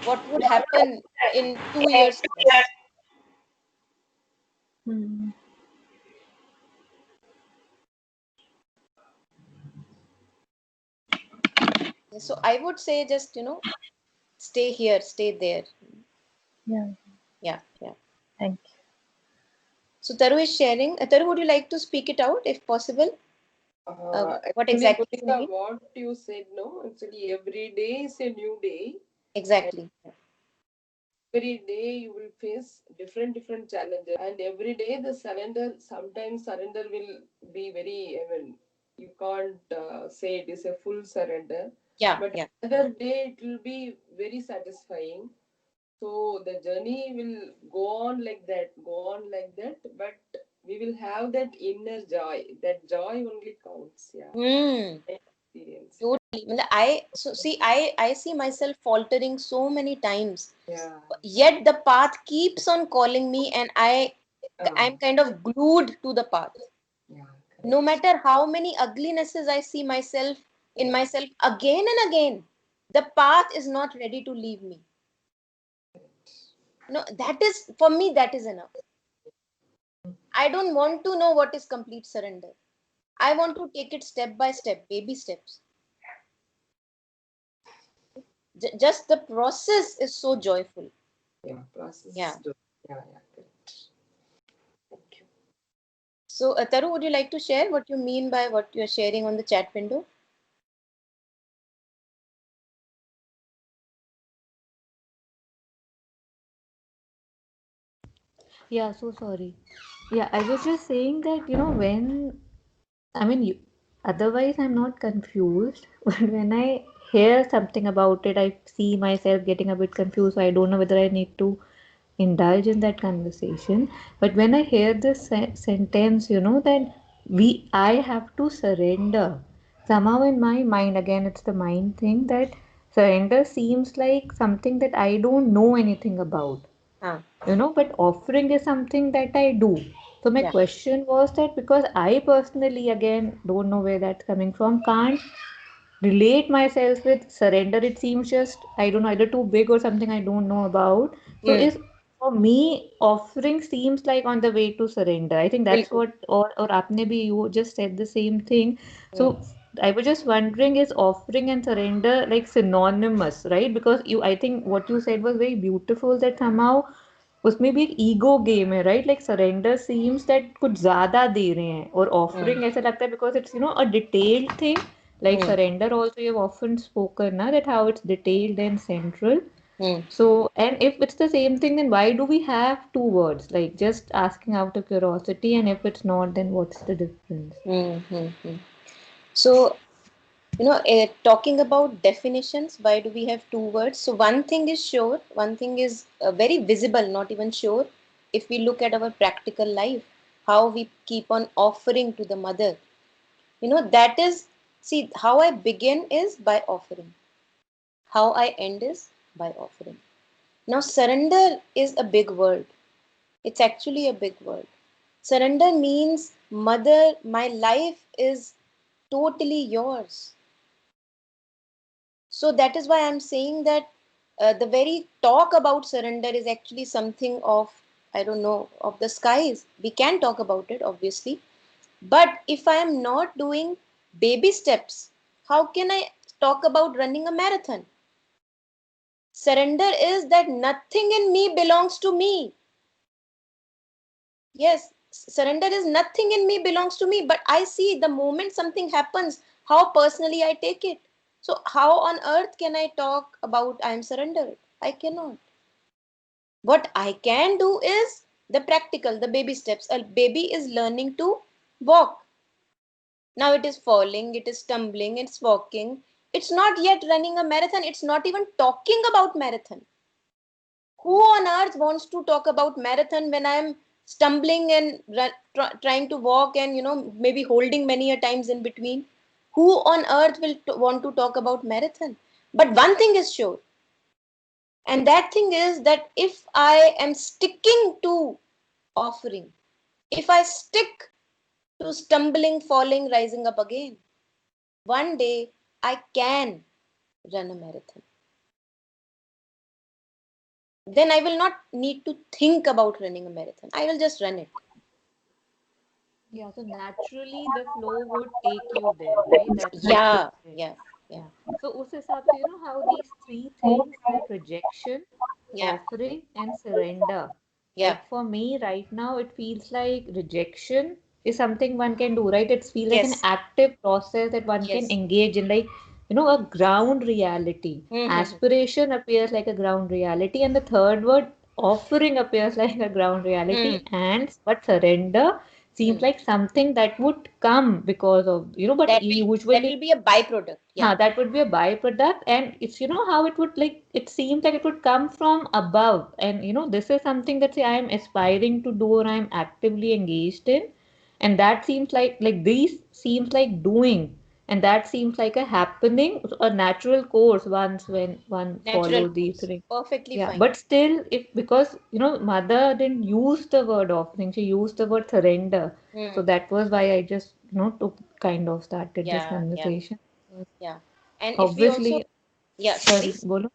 what would happen in 2 years' time. Hmm. So I would say just, stay here, stay there. Yeah. Yeah, yeah. Thank you. So Taru is sharing. Taru, would you like to speak it out if possible? What Actually, exactly you Monica, mean? what you said, no, actually, every day is a new day. Exactly. Every day you will face different challenges, and every day the surrender, sometimes surrender will be very, I mean, you can't say it is a full surrender, Yeah, but yeah. another day it will be very satisfying. So the journey will go on like that, but we will have that inner joy. That joy only counts. Yeah, Hmm. experience. Totally. I see myself faltering so many times. Yeah. Yet the path keeps on calling me, and I'm Ah, kind of glued to the path. yeah, No correct. matter how many uglinesses I see myself in myself again and again, the path is not ready to leave me. That is for me, that is enough. I don't want to know what is complete surrender. I want to take it step by step, baby steps. Just the process is so joyful. Yeah, process is Yeah. good. Yeah, yeah, correct. Thank you. So, Taru, would you like to share what you mean by what you're sharing on the chat window? Yeah, so sorry. Yeah, I was just saying that, when I mean, otherwise I'm not confused, but when I hear something about it, I see myself getting a bit confused. So I don't know whether I need to indulge in that conversation. But when I hear this sentence, that I have to surrender. Somehow in my mind, again, it's the mind thing that surrender seems like something that I don't know anything about, Ah, but offering is something that I do. So my yeah. question was that because I personally, again, don't know where that's coming from, can't relate myself with surrender. It seems just, I don't know, either too big or something I don't know about. So Hmm. is for me, offering seems like on the way to surrender. I think that's Bilkul. what, or आपने भी you just said the same thing. Hmm. So I was just wondering, is offering and surrender like synonymous, right? Because I think what you said was very beautiful that somehow उसमें भी एक ego game है right like surrender seems that कुछ ज्यादा दे रहे हैं और Hmm. Offering ऐसा लगता है because it's a detailed thing like Hmm. surrender also you've often spoken na that how it's detailed and central. Hmm. So and if it's the same thing then why do we have two words, like just asking out of curiosity, and if it's not then what's the difference? Hmm. Hmm. Hmm. So, talking about definitions, why do we have two words? So, one thing is sure, one thing is very visible, not even sure. If we look at our practical life, how we keep on offering to the mother, that is, see, how I begin is by offering, how I end is by offering. Now, surrender is a big word. It's actually a big word. Surrender means, mother, my life is totally yours. So that is why I'm saying that the very talk about surrender is actually something of, I don't know, of the skies. We can talk about it, obviously. But if I am not doing baby steps, how can I talk about running a marathon? Surrender is that nothing in me belongs to me. Yes, surrender is nothing in me belongs to me, but I see the moment something happens, how personally I take it. So, how on earth can I talk about I am surrendered? I cannot. What I can do is the practical, the baby steps. A baby is learning to walk. Now it is falling, it is stumbling, it's walking. It's not yet running a marathon, it's not even talking about marathon. Who on earth wants to talk about marathon when I'm stumbling and trying to walk and maybe holding many a times in between? Who on earth will want to talk about marathon? But one thing is sure, and that thing is that if I am sticking to offering, if I stick to stumbling, falling, rising up again, one day I can run a marathon. Then I will not need to think about running a marathon. I will just run it. Yeah, so naturally the flow would take you there, right? That's what you Yeah, said. yeah, yeah, Yeah. So us hisab se, how these three things, that rejection, yeah, offering, and surrender. yeah. Like for me right now, it feels like rejection is something one can do, right? It feels like an Yes, active process that one can yes. engage in, like, a ground reality. Mm-hmm. Aspiration appears like a ground reality, and the third word, offering, appears like a ground Mm-hmm. reality, and but surrender seems like something that would come because of, but That usually will be a byproduct. Yeah. that would be a byproduct, and it's how it would, like, it seems like it would come from above, and this is something that say I am aspiring to do or I am actively engaged in, and that seems like these seems like doing, and that seems like a happening, a natural course once when one Natural follow these course. things. Perfectly Yeah, fine. but still, if because mother didn't use the word offering, she used the word surrender, so Hmm. that was why I just took kind of started this Yeah, yeah, conversation. yeah. And if we also, Obviously, yeah, sorry sorry. बोलो।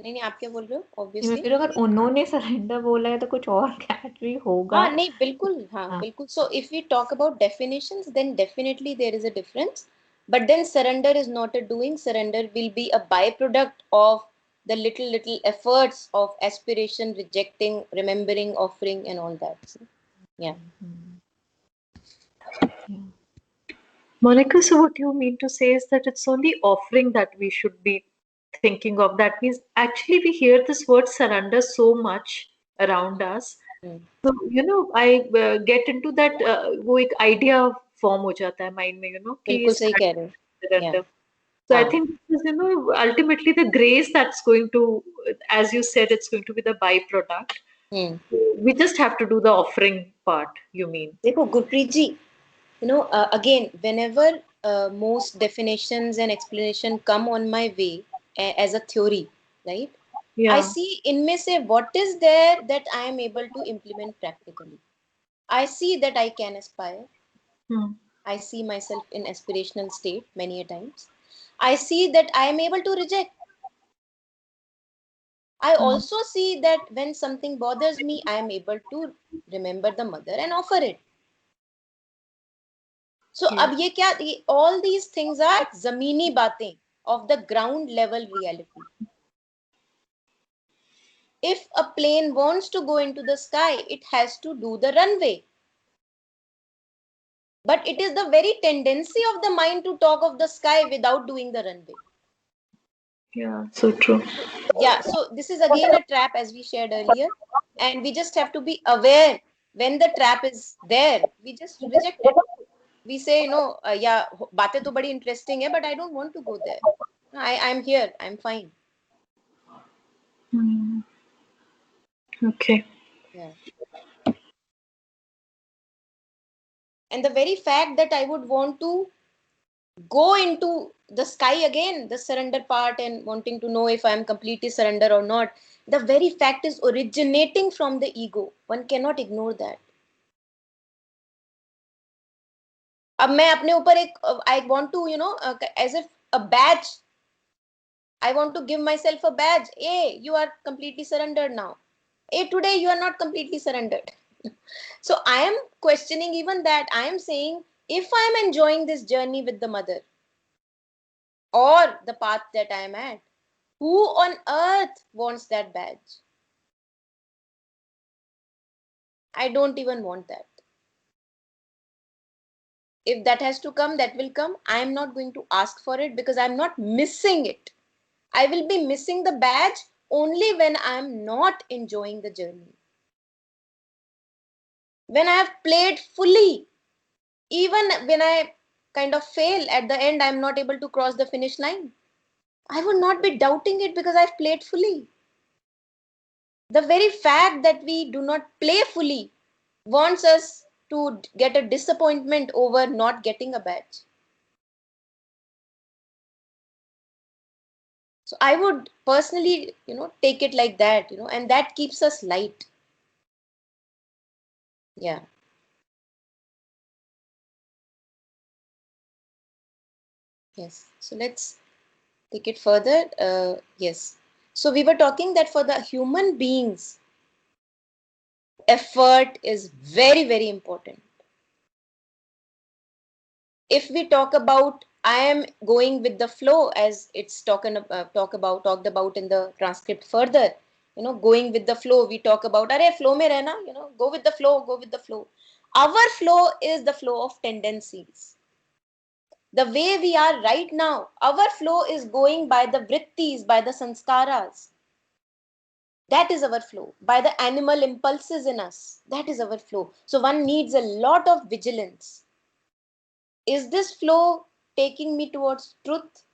नहीं नहीं आप क्या बोल रहे हो? नहीं, मैं Obviously. फिर अगर उन्होंने सरेंडर बोला है तो कुछ और कैच भी होगा। हाँ नहीं बिल्कुल हाँ हाँ, बिल्कुल. So if we talk about definitions, then definitely there is a difference. But then surrender is not a doing. Surrender will be a byproduct of the little efforts of aspiration, rejecting, remembering, offering, and all that. Yeah. Monica, so what you mean to say is that it's only offering that we should be thinking of. That means actually we hear this word surrender so much around us. Hmm. So, I get into that वो एक idea form हो जाता है mind में, कि बिल्कुल सही कह रहे हो. Yeah. surrender. So I हाँ. think this is, ultimately the grace that's going to, as you said, it's going to be the byproduct. Hmm. We just have to do the offering part, you mean? देखो गुरप्रीत जी, again, whenever most definitions and explanation come on my way as a theory, right? I Yeah. see इनमें से what is there that I am able to implement practically. I see that I can aspire. Hmm. I see myself in aspirational state many a times. I see that I am able to reject. I Hmm. also see that when something bothers me, I am able to remember the mother and offer it. So Yeah. अब ये क्या, all these things are zamini बातें of the ground level reality. If a plane wants to go into the sky, it has to do the runway. But it is the very tendency of the mind to talk of the sky without doing the runway. Yeah, so true. Yeah, so this is again a trap as we shared earlier. And we just have to be aware when the trap is there, we just reject it. We say, yeah, बातें तो बड़ी interesting है, but I don't want to go there. I'm here, I'm fine. Hmm. Okay. Yeah. And the very fact that I would want to go into the sky again, the surrender part, and wanting to know if I am completely surrender or not, the very fact is originating from the ego. One cannot ignore that. अब मैं अपने ऊपर एक I want to, as if a badge, I want to give myself a badge. Hey, you are completely surrendered now. Hey, today you are not completely surrendered. So I am questioning even that. I am saying, if I am enjoying this journey with the mother or the path that I am at, who on earth wants that badge? I don't even want that. If that has to come, that will come. I am not going to ask for it because I'm not missing it. I will be missing the badge only when I am not enjoying the journey. When I have played fully, even when I kind of fail at the end, I'm not able to cross the finish line. I would not be doubting it because I've played fully. The very fact that we do not play fully wants us to get a disappointment over not getting a badge. So I would personally, take it like that, and that keeps us light. Yeah. Yes. So let's take it further. Yes. So we were talking that for the human beings, effort is very, very important. If we talk about I am going with the flow, as it's talked about in the transcript further, going with the flow, we talk about are flow mein rehna, go with the flow, go with the flow. Our flow is the flow of tendencies. The way we are right now, our flow is going by the vrittis, by the sanskaras. That is our flow. By the animal impulses in us, that is our flow. So one needs a lot of vigilance. Is this flow taking me towards truth?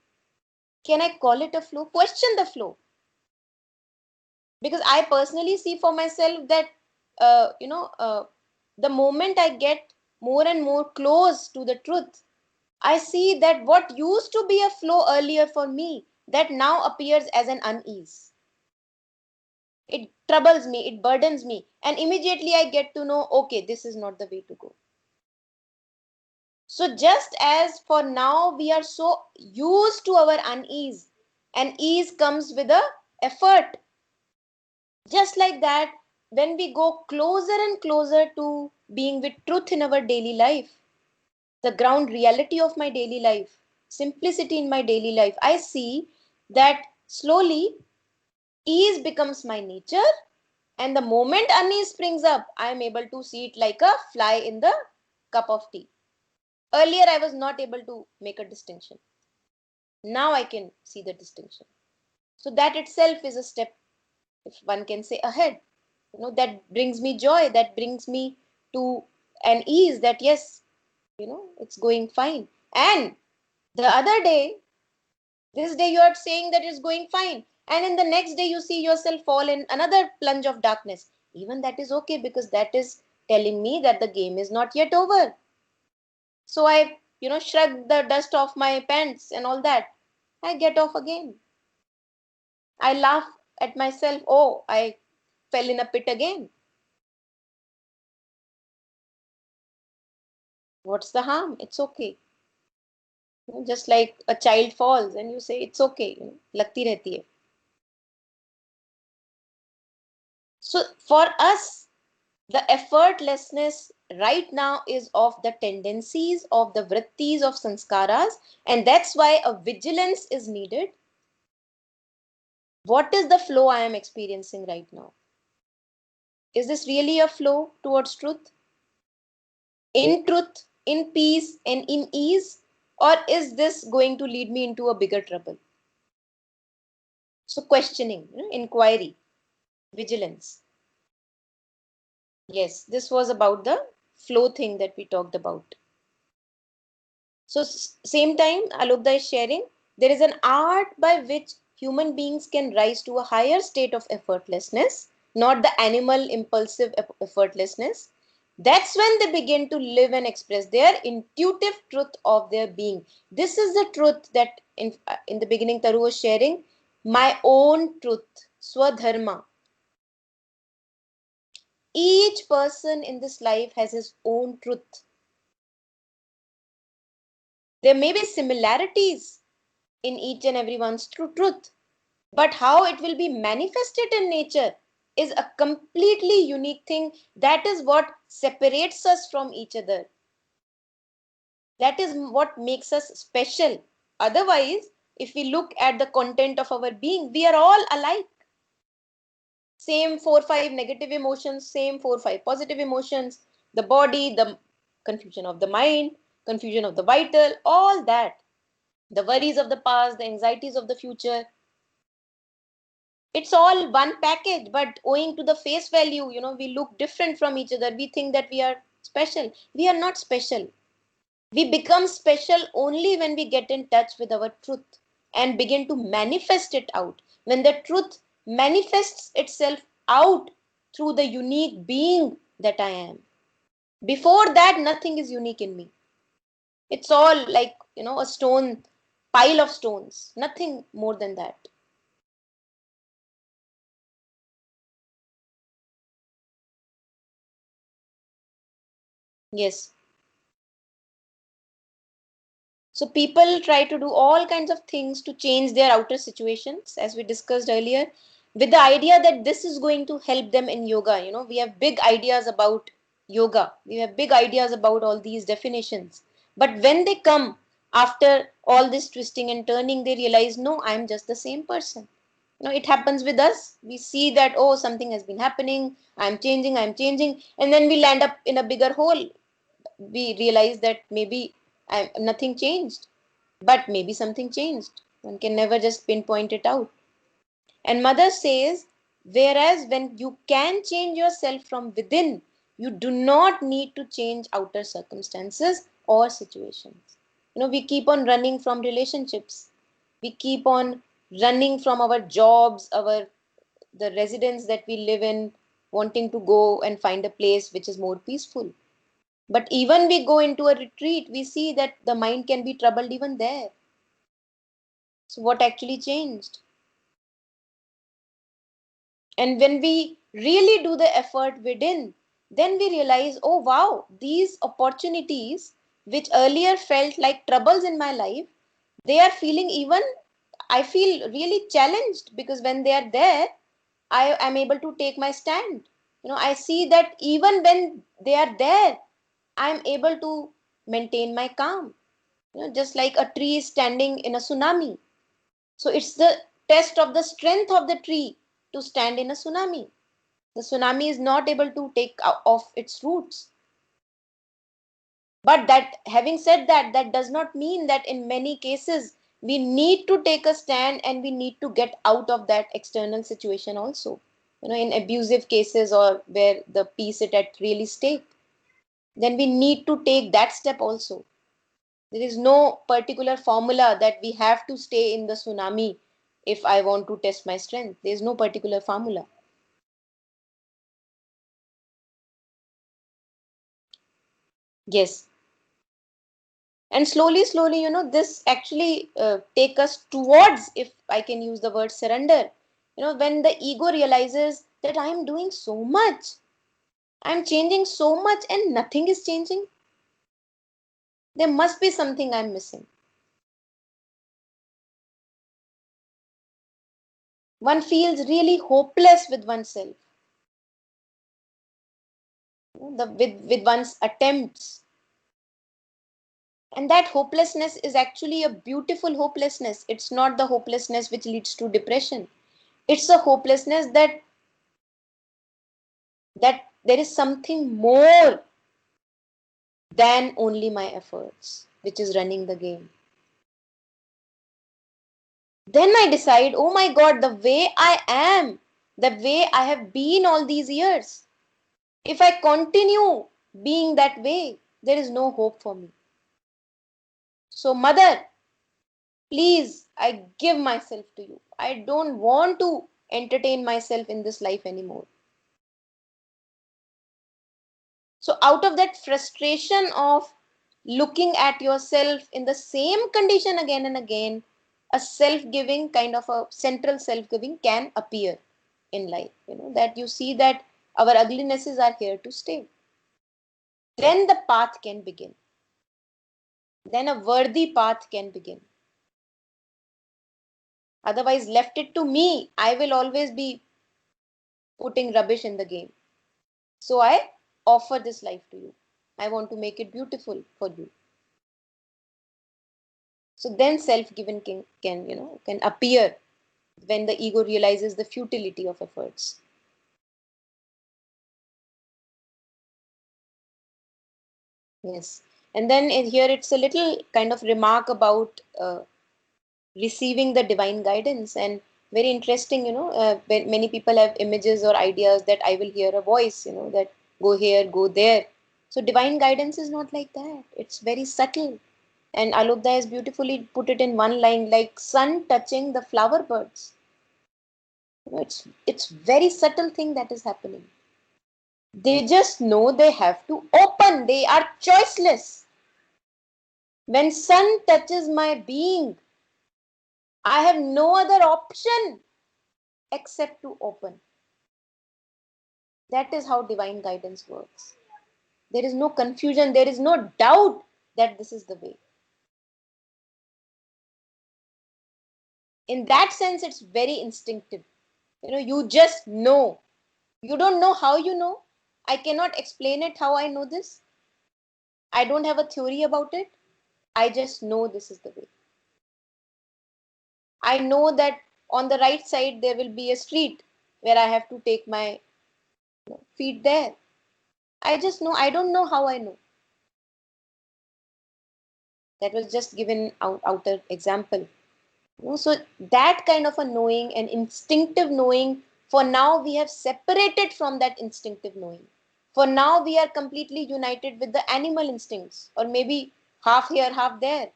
Can I call it a flow? Question the flow. Because I personally see for myself that, the moment I get more and more close to the truth, I see that what used to be a flow earlier for me, that now appears as an unease. It troubles me, it burdens me, and immediately I get to know, okay, this is not the way to go. So just as for now we are so used to our unease, and ease comes with a effort. Just like that, when we go closer and closer to being with truth in our daily life, the ground reality of my daily life, simplicity in my daily life, I see that slowly ease becomes my nature, and the moment unease springs up, I am able to see it like a fly in the cup of tea. Earlier, I was not able to make a distinction. Now I can see the distinction. So that itself is a step, if one can say, ahead. That brings me joy, that brings me to an ease that yes, it's going fine. And the other day, this day you are saying that it's going fine, and in the next day you see yourself fall in another plunge of darkness. Even that is okay, because that is telling me that the game is not yet over. So I, shrug the dust off my pants and all that. I get off again. I laugh at myself. Oh, I fell in a pit again. What's the harm? It's okay. Just like a child falls and you say it's okay. Lagti rehti hai. So for us, the effortlessness right now is of the tendencies, of the vrittis, of sanskaras, and that's why a vigilance is needed. What is the flow I am experiencing right now? Is this really a flow towards truth? In truth, in peace, and in ease? Or is this going to lead me into a bigger trouble? So, questioning, inquiry, vigilance. Yes, this was about the flow thing that we talked about. So, same time, Alokda is sharing, there is an art by which human beings can rise to a higher state of effortlessness, not the animal impulsive effortlessness. That's when they begin to live and express their intuitive truth of their being. This is the truth that in the beginning Taru was sharing, my own truth, Swadharma. Each person in this life has his own truth. There may be similarities in each and everyone's truth, but how it will be manifested in nature is a completely unique thing. That is what separates us from each other. That is what makes us special. Otherwise, if we look at the content of our being, we are all alike. Same 4-5 negative emotions, same 4-5 positive emotions, the body, the confusion of the mind, confusion of the vital, all that. The worries of the past, the anxieties of the future. It's all one package, but owing to the face value, we look different from each other. We think that we are special. We are not special. We become special only when we get in touch with our truth and begin to manifest it out. When the truth manifests itself out through the unique being that I am. Before that, nothing is unique in me. It's all like, a stone, pile of stones, nothing more than that. Yes. So people try to do all kinds of things to change their outer situations, as we discussed earlier, with the idea that this is going to help them in yoga. We have big ideas about yoga. We have big ideas about all these definitions. But when they come after all this twisting and turning, they realize, no, I'm just the same person. It happens with us. We see that, oh, something has been happening. I'm changing. And then we land up in a bigger hole. We realize that maybe nothing changed, but maybe something changed. One can never just pinpoint it out. And mother says, whereas when you can change yourself from within, you do not need to change outer circumstances or situations. We keep on running from relationships. We keep on running from our jobs, the residence that we live in, wanting to go and find a place which is more peaceful. But even we go into a retreat, we see that the mind can be troubled even there. So what actually changed? And when we really do the effort within, then we realize, oh wow, these opportunities which earlier felt like troubles in my life, they are feeling even, I feel really challenged, because when they are there, I am able to take my stand. I see that even when they are there, I am able to maintain my calm. Just like a tree is standing in a tsunami. So it's the test of the strength of the tree to stand in a tsunami. The tsunami is not able to take off its roots. But that, having said that, that does not mean that in many cases we need to take a stand and we need to get out of that external situation also. In abusive cases or where the peace is at really stake, then we need to take that step also. There is no particular formula that we have to stay in the tsunami if I want to test my strength. There is no particular formula. Yes. And slowly, slowly, this actually take us towards, if I can use the word surrender. When the ego realizes that I am doing so much, I'm changing so much and nothing is changing, there must be something I'm missing. One feels really hopeless with oneself, with one's attempts. And that hopelessness is actually a beautiful hopelessness. It's not the hopelessness which leads to depression. It's a hopelessness that there is something more than only my efforts, which is running the game. Then I decide, oh my God, the way I am, the way I have been all these years, if I continue being that way, there is no hope for me. So, Mother, please, I give myself to you. I don't want to entertain myself in this life anymore. So, out of that frustration of looking at yourself in the same condition again and again, a self-giving kind of a central self-giving can appear in life. That you see that our uglinesses are here to stay. Then the path can begin. Then a worthy path can begin. Otherwise, left it to me, I will always be putting rubbish in the game. So I offer this life to you. I want to make it beautiful for you. So then self-given can appear when the ego realizes the futility of efforts. Yes. And then here it's a little kind of remark about receiving the divine guidance. And very interesting, many people have images or ideas that I will hear a voice, that go here, go there. So divine guidance is not like that. It's very subtle. And Alokda has beautifully put it in one line, like sun touching the flower buds. It's very subtle thing that is happening. They just know they have to open. They are choiceless. When sun touches my being, I have no other option except to open. That is how divine guidance works. There is no confusion. There is no doubt that this is the way. In that sense, it's very instinctive. You just know. You don't know how you know. I cannot explain it how I know this. I don't have a theory about it. I just know this is the way. I know that on the right side there will be a street where I have to take my feet there. I just know. I don't know how I know. That was just given outer example. So that kind of a knowing, an instinctive knowing, for now we have separated from that instinctive knowing. For now we are completely united with the animal instincts, or maybe half here, half there.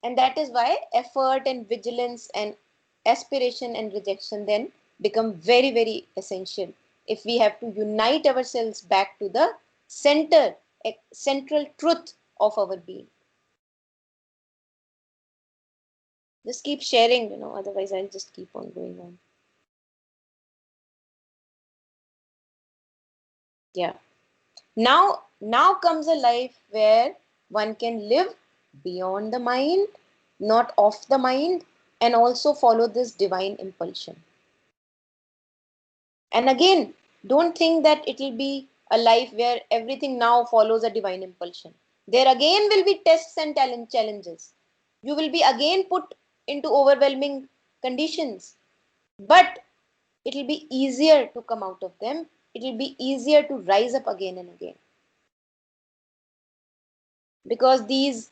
And that is why effort and vigilance and aspiration and rejection then become very, very essential if we have to unite ourselves back to the center, central truth of our being. Just keep sharing, otherwise I'll just keep on going on. Yeah. Now comes a life where one can live beyond the mind, not off the mind, and also follow this divine impulsion. And again, don't think that it will be a life where everything now follows a divine impulsion. There again will be tests and challenges. You will be again put into overwhelming conditions. But it will be easier to come out of them. It will be easier to rise up again and again. because these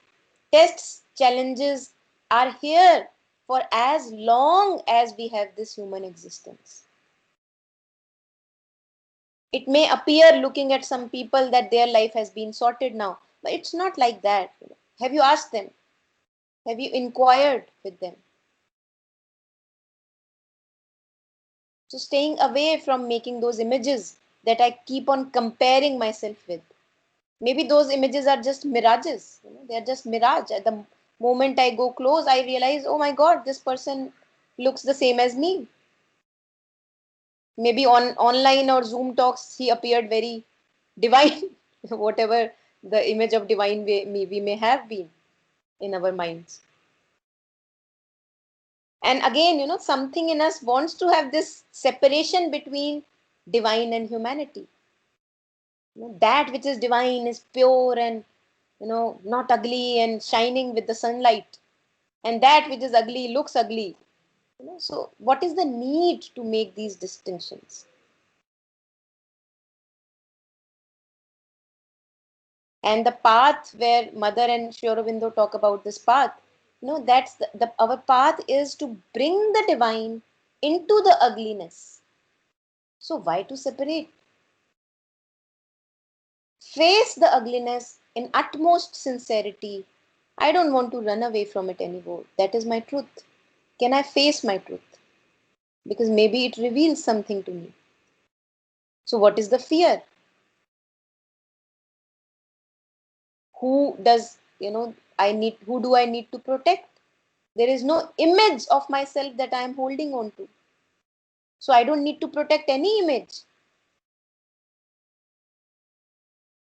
tests, challenges are here for as long as we have this human existence. It may appear looking at some people that their life has been sorted now, but it's not like that. Have you asked them? Have you inquired with them? So staying away from making those images that I keep on comparing myself with. Maybe those images are just mirages. They are just mirage. At the moment I go close, I realize, oh my God, this person looks the same as me. Maybe on online or Zoom talks, he appeared very divine, whatever the image of divine we may have been in our minds. And again, something in us wants to have this separation between divine and humanity. That which is divine is pure and not ugly and shining with the sunlight, and that which is ugly looks ugly. So what is the need to make these distinctions? And the path where Mother and Sri Aurobindo talk about this path, that's our path is to bring the divine into the ugliness. So why to separate? Face the ugliness in utmost sincerity. I don't want to run away from it anymore. That is my truth. Can I face my truth? Because maybe it reveals something to me. So what is the fear? Who does, who do I need to protect? There is no image of myself that I am holding on to. So I don't need to protect any image.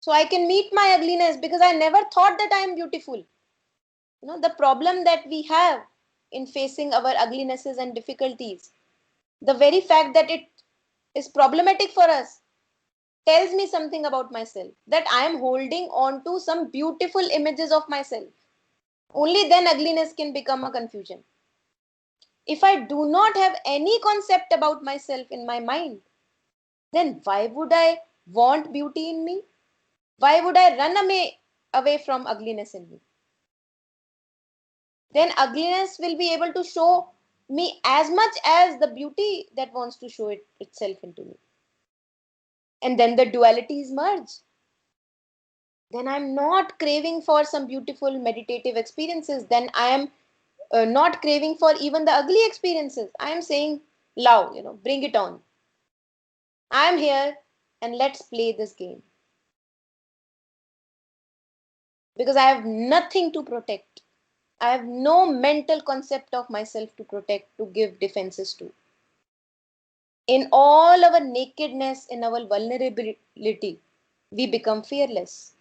So I can meet my ugliness because I never thought that I am beautiful. The problem that we have in facing our uglinesses and difficulties, the very fact that it is problematic for us tells me something about myself, that I am holding on to some beautiful images of myself. Only then ugliness can become a confusion. If I do not have any concept about myself in my mind, then why would I want beauty in me? Why would I run away from ugliness in me? Then ugliness will be able to show me as much as the beauty that wants to show itself into me. And then the dualities merge. Then I'm not craving for some beautiful meditative experiences. Then I am not craving for even the ugly experiences. I am saying, love, bring it on. I am here and let's play this game. Because I have nothing to protect. I have no mental concept of myself to protect, to give defenses to. In all our nakedness, in our vulnerability, we become fearless.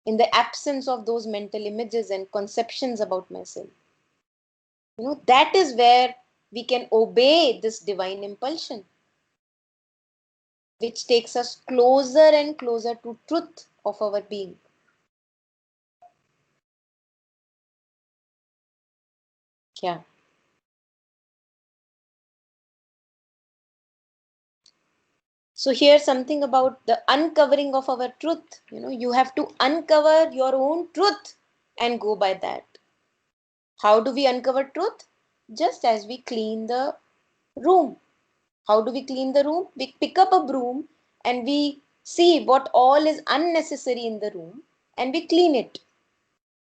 In the absence of those mental images and conceptions about myself. That is where we can obey this divine impulsion, which takes us closer and closer to truth of our being. Yeah. So here's something about the uncovering of our truth. You have to uncover your own truth and go by that. How do we uncover truth? Just as we clean the room. How do we clean the room? We pick up a broom and we see what all is unnecessary in the room and we clean it.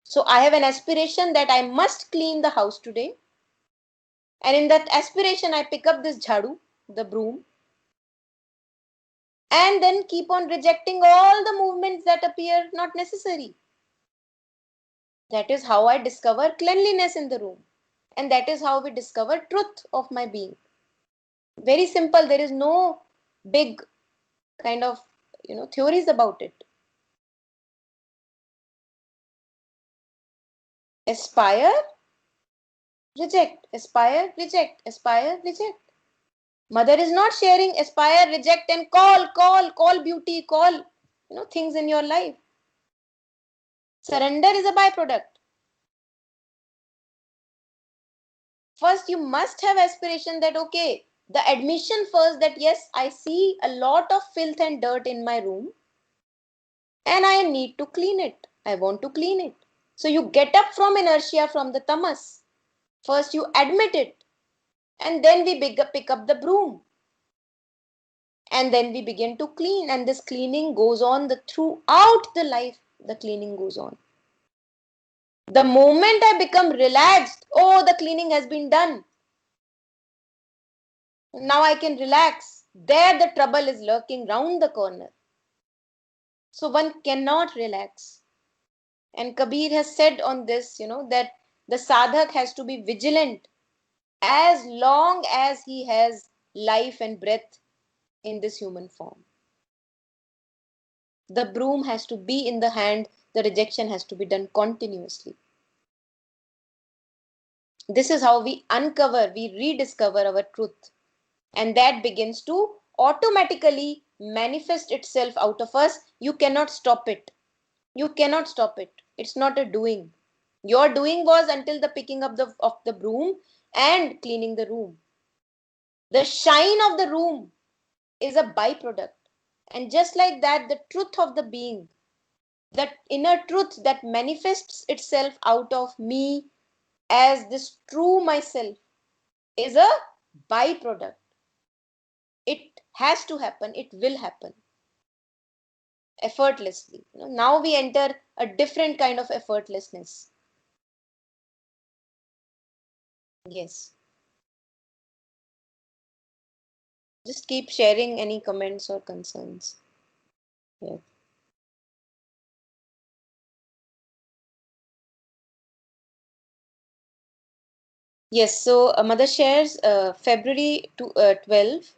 So I have an aspiration that I must clean the house today. And in that aspiration, I pick up this jhadu, the broom, and then keep on rejecting all the movements that appear not necessary. That is how I discover cleanliness in the room. And that is how we discover truth of my being. Very simple. There is no big kind of, theories about it. Aspire, reject, aspire, reject, aspire, reject. Mother is not sharing aspire, reject, and call beauty, call, things in your life. Surrender is a byproduct. First, you must have aspiration that, okay, The admission first that yes, I see a lot of filth and dirt in my room and I need to clean it. I want to clean it. So you get up from inertia, from the tamas. First you admit it, and then we pick up the broom. And then we begin to clean, and this cleaning goes on throughout the life. The cleaning goes on. The moment I become relaxed, oh, the cleaning has been done. Now I can relax. There the trouble is lurking round the corner. So one cannot relax. And Kabir has said on this, that the sadhak has to be vigilant as long as he has life and breath in this human form. The broom has to be in the hand, the rejection has to be done continuously. This is how we uncover, we rediscover our truth. And that begins to automatically manifest itself out of us. You cannot stop it. You cannot stop it. It's not a doing. Your doing was until the picking up of the broom and cleaning the room. The shine of the room is a byproduct. And just like that, the truth of the being, that inner truth that manifests itself out of me as this true myself, is a byproduct. It has to happen, it will happen effortlessly. Now we enter a different kind of effortlessness. Yes. Just keep sharing any comments or concerns. Yeah. Yes, so Mother shares February 12,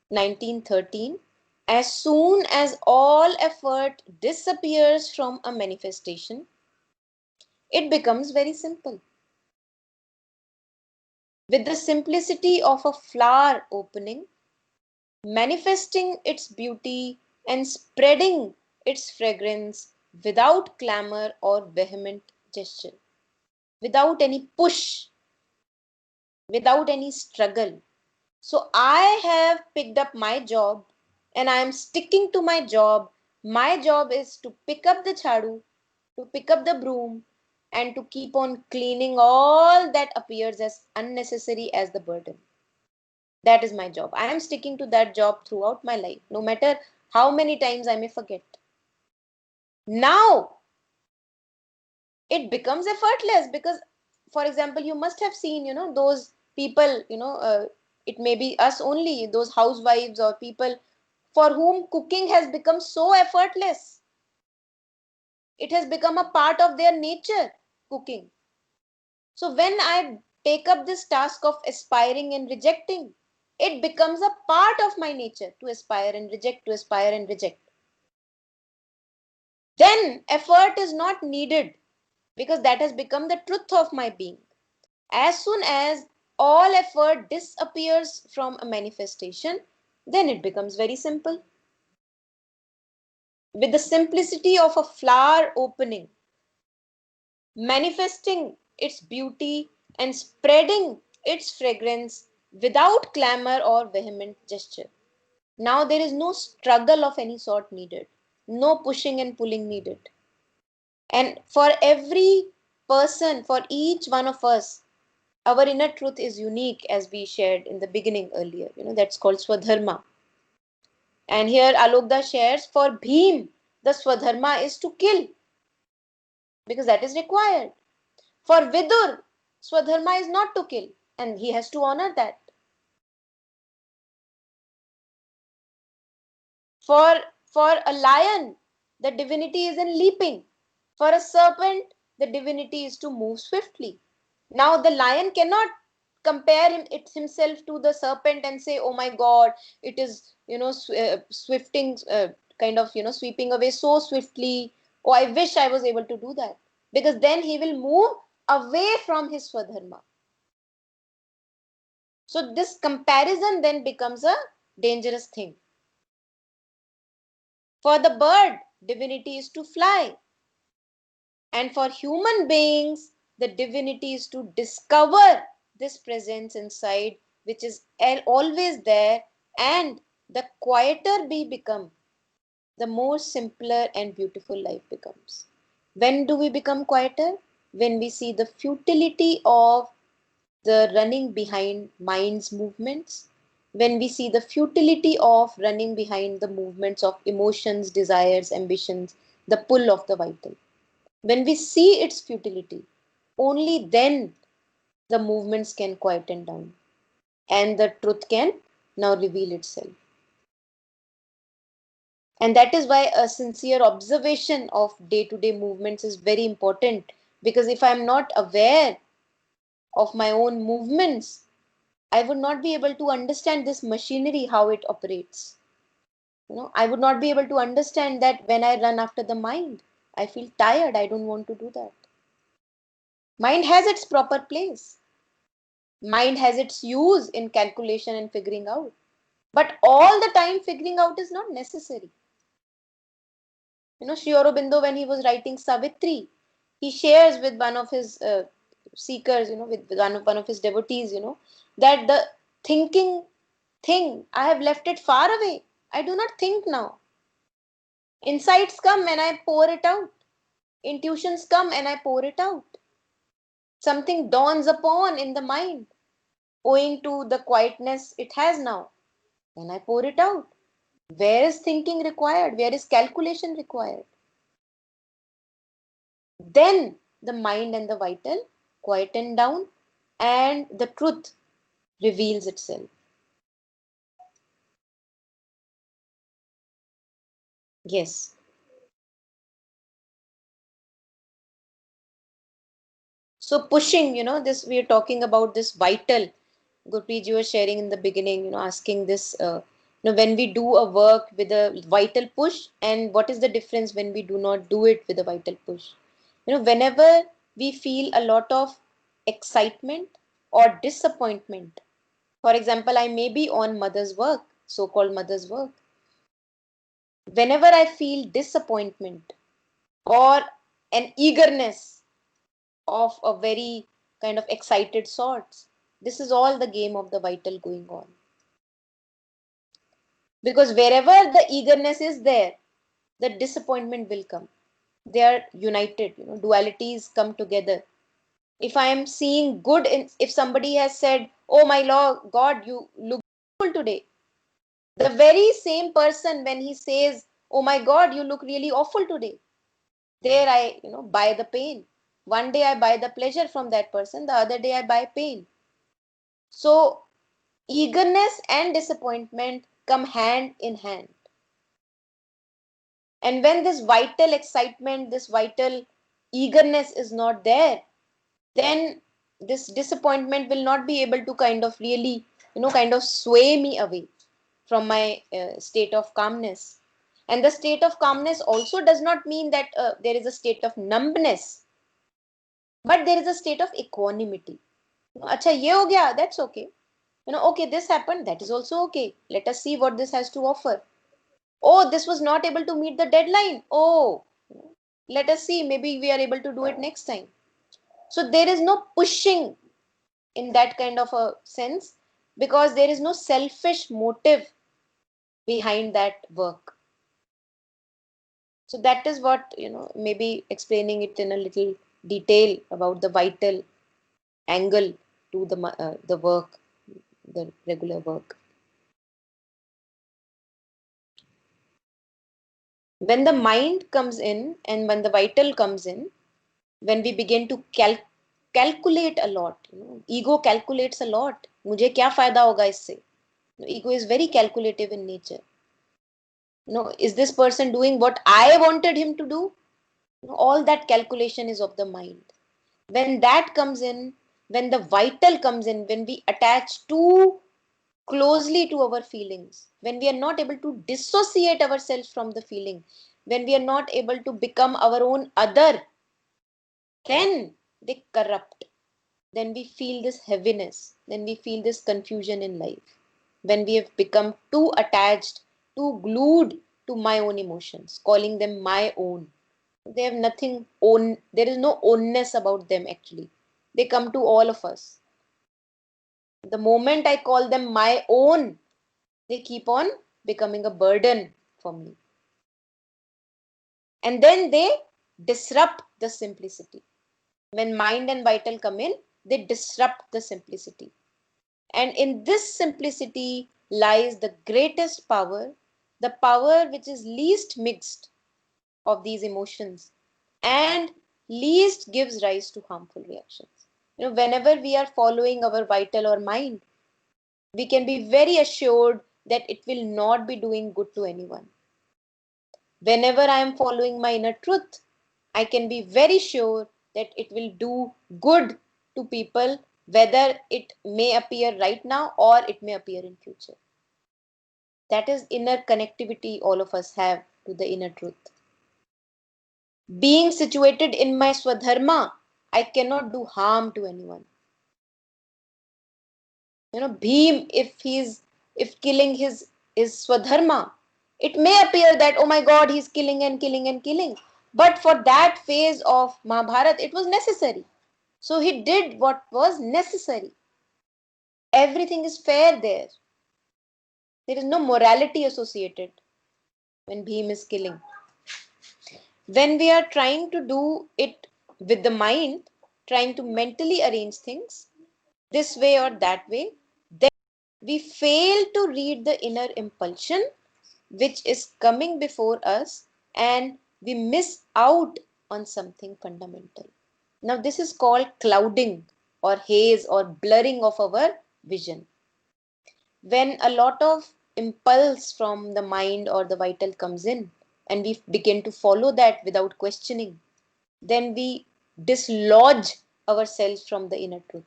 1913. As soon as all effort disappears from a manifestation, it becomes very simple. With the simplicity of a flower opening, manifesting its beauty and spreading its fragrance without clamor or vehement gesture, without any push, without any struggle. So I have picked up my job and I am sticking to my job. My job is to pick up the chadu, to pick up the broom, and to keep on cleaning all that appears as unnecessary as the burden. That is my job. I am sticking to that job throughout my life, no matter how many times I may forget. Now it becomes effortless because, for example, you must have seen, those people, it may be us only, those housewives or people for whom cooking has become so effortless. It has become a part of their nature, cooking. So when I take up this task of aspiring and rejecting, it becomes a part of my nature to aspire and reject, to aspire and reject. Then effort is not needed because that has become the truth of my being. As soon as all effort disappears from a manifestation, then it becomes very simple. With the simplicity of a flower opening, manifesting its beauty and spreading its fragrance without clamor or vehement gesture. Now there is no struggle of any sort needed, no pushing and pulling needed. And for every person, for each one of us, our inner truth is unique, as we shared in the beginning earlier. That's called Swadharma. And here Alokda shares, for Bhim, the Swadharma is to kill because that is required. For Vidur, Swadharma is not to kill and he has to honor that. For a lion, the divinity is in leaping. For a serpent, the divinity is to move swiftly. Now the lion cannot compare himself to the serpent and say, oh my God, it is, swifting, kind of, sweeping away so swiftly. Oh, I wish I was able to do that. Because then he will move away from his Swadharma. So this comparison then becomes a dangerous thing. For the bird, divinity is to fly. And for human beings, the divinity is to discover this presence inside which is always there, and the quieter we become, the more simpler and beautiful life becomes. When do we become quieter? When we see the futility of the running behind mind's movements, when we see the futility of running behind the movements of emotions, desires, ambitions, the pull of the vital. When we see its futility, only then the movements can quieten down and the truth can now reveal itself. And that is why a sincere observation of day to day movements is very important, because if I'm not aware of my own movements, I would not be able to understand this machinery, how it operates. I would not be able to understand that when I run after the mind, I feel tired. I don't want to do that. Mind has its proper place. Mind has its use in calculation and figuring out. But all the time, figuring out is not necessary. Sri Aurobindo, when he was writing Savitri, he shares with one of his seekers, with one of his devotees, that the thinking thing, I have left it far away. I do not think now. Insights come and I pour it out. Intuitions come and I pour it out. Something dawns upon in the mind, owing to the quietness it has now. And I pour it out. Where is thinking required? Where is calculation required? Then the mind and the vital quieten down and the truth reveals itself. Yes. So pushing, this we are talking about this vital. Gurpreet, you were sharing in the beginning, asking this, when we do a work with a vital push, and what is the difference when we do not do it with a vital push? Whenever we feel a lot of excitement or disappointment, for example, I may be on mother's work, so-called mother's work. Whenever I feel disappointment or an eagerness of a very kind of excited sorts, this is all the game of the vital going on. Because wherever the eagerness is there, the disappointment will come. They are united, dualities come together. If I am seeing good if somebody has said, oh my Lord God, you look beautiful today, the very same person, when he says, oh my God, you look really awful today, there I buy the pain. One day I buy the pleasure from that person, the other day I buy pain. So eagerness and disappointment come hand in hand. And when this vital excitement, this vital eagerness is not there, then this disappointment will not be able to kind of really, kind of sway me away from my state of calmness. And the state of calmness also does not mean that there is a state of numbness, but there is a state of equanimity. Acha, ye ho gaya, that's okay. Okay, this happened, that is also okay. Let us see what this has to offer. Oh, this was not able to meet the deadline. Oh, let us see, maybe we are able to do it next time. So there is no pushing in that kind of a sense, because there is no selfish motive behind that work. So that is what, maybe explaining it in a little detail about the vital angle to the work, the regular work. When the mind comes in and when the vital comes in, when we begin to calculate a lot, ego calculates a lot. मुझे क्या फायदा होगा इससे? Ego is very calculative in nature. Is this person doing what I wanted him to do? All that calculation is of the mind. When that comes in, when the vital comes in, when we attach too closely to our feelings, when we are not able to dissociate ourselves from the feeling, when we are not able to become our own other, then they corrupt. Then we feel this heaviness, then we feel this confusion in life. When we have become too attached, too glued to my own emotions, calling them my own. They have nothing own, there is no ownness about them actually. They come to all of us. The moment I call them my own, they keep on becoming a burden for me. And then they disrupt the simplicity. When mind and vital come in, they disrupt the simplicity. And in this simplicity lies the greatest power, the power which is least mixed of these emotions and least gives rise to harmful reactions. Whenever we are following our vital or mind, we can be very assured that it will not be doing good to anyone. Whenever I am following my inner truth, I can be very sure that it will do good to people, whether it may appear right now or it may appear in future. That is inner connectivity all of us have to the inner truth. Being situated in my swadharma, I cannot do harm to anyone. Bhim, if killing his swadharma, it may appear that, oh my God, he's killing and killing and killing. But for that phase of Mahabharata, it was necessary. So he did what was necessary. Everything is fair there. There is no morality associated when Bhim is killing. When we are trying to do it with the mind, trying to mentally arrange things this way or that way, then we fail to read the inner impulsion which is coming before us, and we miss out on something fundamental. Now, this is called clouding or haze or blurring of our vision. When a lot of impulse from the mind or the vital comes in, and we begin to follow that without questioning, then we dislodge ourselves from the inner truth.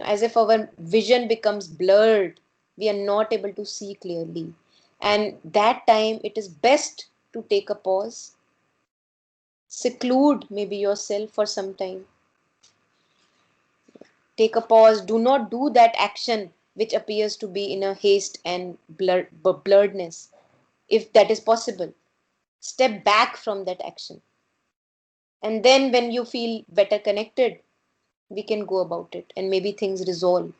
As if our vision becomes blurred, we are not able to see clearly. And that time it is best to take a pause, seclude maybe yourself for some time, take a pause, do not do that action which appears to be in a haste and blurredness. If that is possible, step back from that action. And then when you feel better connected, we can go about it and maybe things resolve.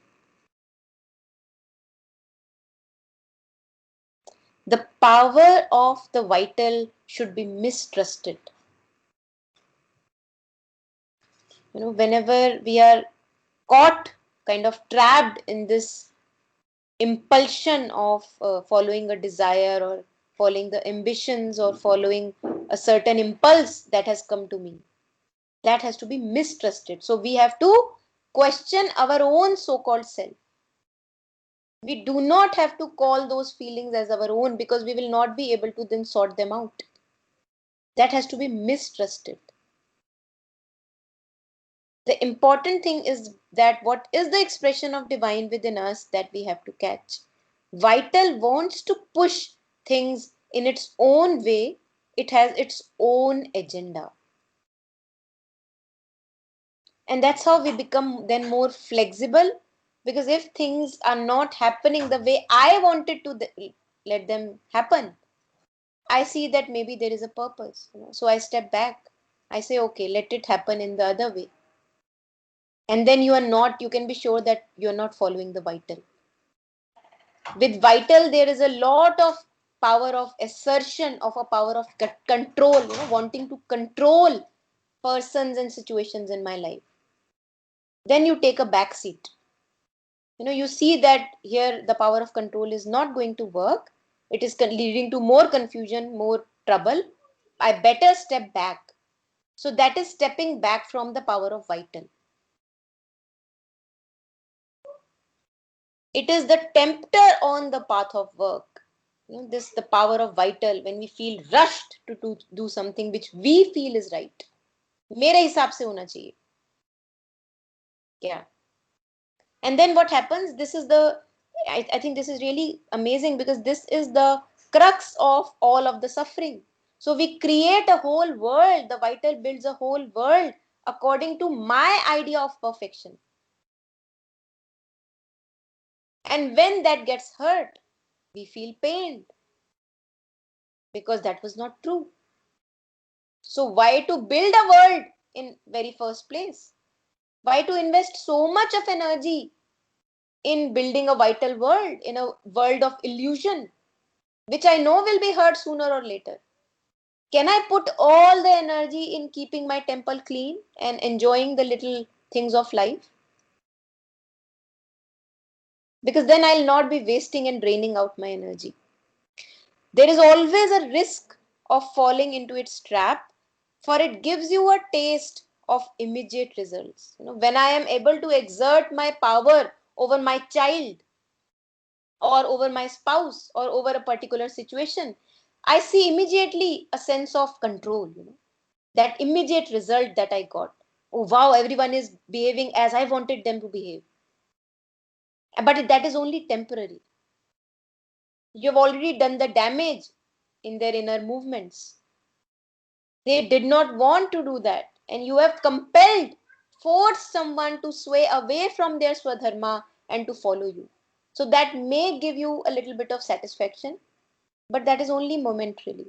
The power of the vital should be mistrusted. Whenever we are caught, kind of trapped in this impulsion of following a desire or following the ambitions or following a certain impulse that has come to me, that has to be mistrusted. So we have to question our own so-called self. We do not have to call those feelings as our own, because we will not be able to then sort them out. That has to be mistrusted. The important thing is that what is the expression of divine within us that we have to catch. Vital wants to push things in its own way. It has its own agenda. And that's how we become then more flexible, because if things are not happening the way I wanted to let them happen, I see that maybe there is a purpose. So I step back. I say, okay, let it happen in the other way. And then you can be sure that you're not following the vital. With vital, there is a lot of power of assertion, of a power of control, wanting to control persons and situations in my life. Then you take a back seat. You see that here the power of control is not going to work. It is leading to more confusion, more trouble. I better step back. So that is stepping back from the power of vital. It is the tempter on the path of work. This the power of vital, when we feel rushed to do something which we feel is right. मेरे हिसाब से होना चाहिए. Yeah. And then what happens? This is I think this is really amazing, because this is the crux of all of the suffering. So we create a whole world. The vital builds a whole world according to my idea of perfection. And when that gets hurt, we feel pained, because that was not true. So why to build a world in very first place? Why to invest so much of energy in building a vital world, in a world of illusion, which I know will be hurt sooner or later? Can I put all the energy in keeping my temple clean and enjoying the little things of life? Because then I'll not be wasting and draining out my energy. There is always a risk of falling into its trap, for it gives you a taste of immediate results. When I am able to exert my power over my child or over my spouse or over a particular situation, I see immediately a sense of control. That immediate result that I got. Oh wow, everyone is behaving as I wanted them to behave. But that is only temporary. You have already done the damage in their inner movements. They did not want to do that, and you have compelled, forced someone to sway away from their swadharma and to follow you. So that may give you a little bit of satisfaction, but that is only momentarily.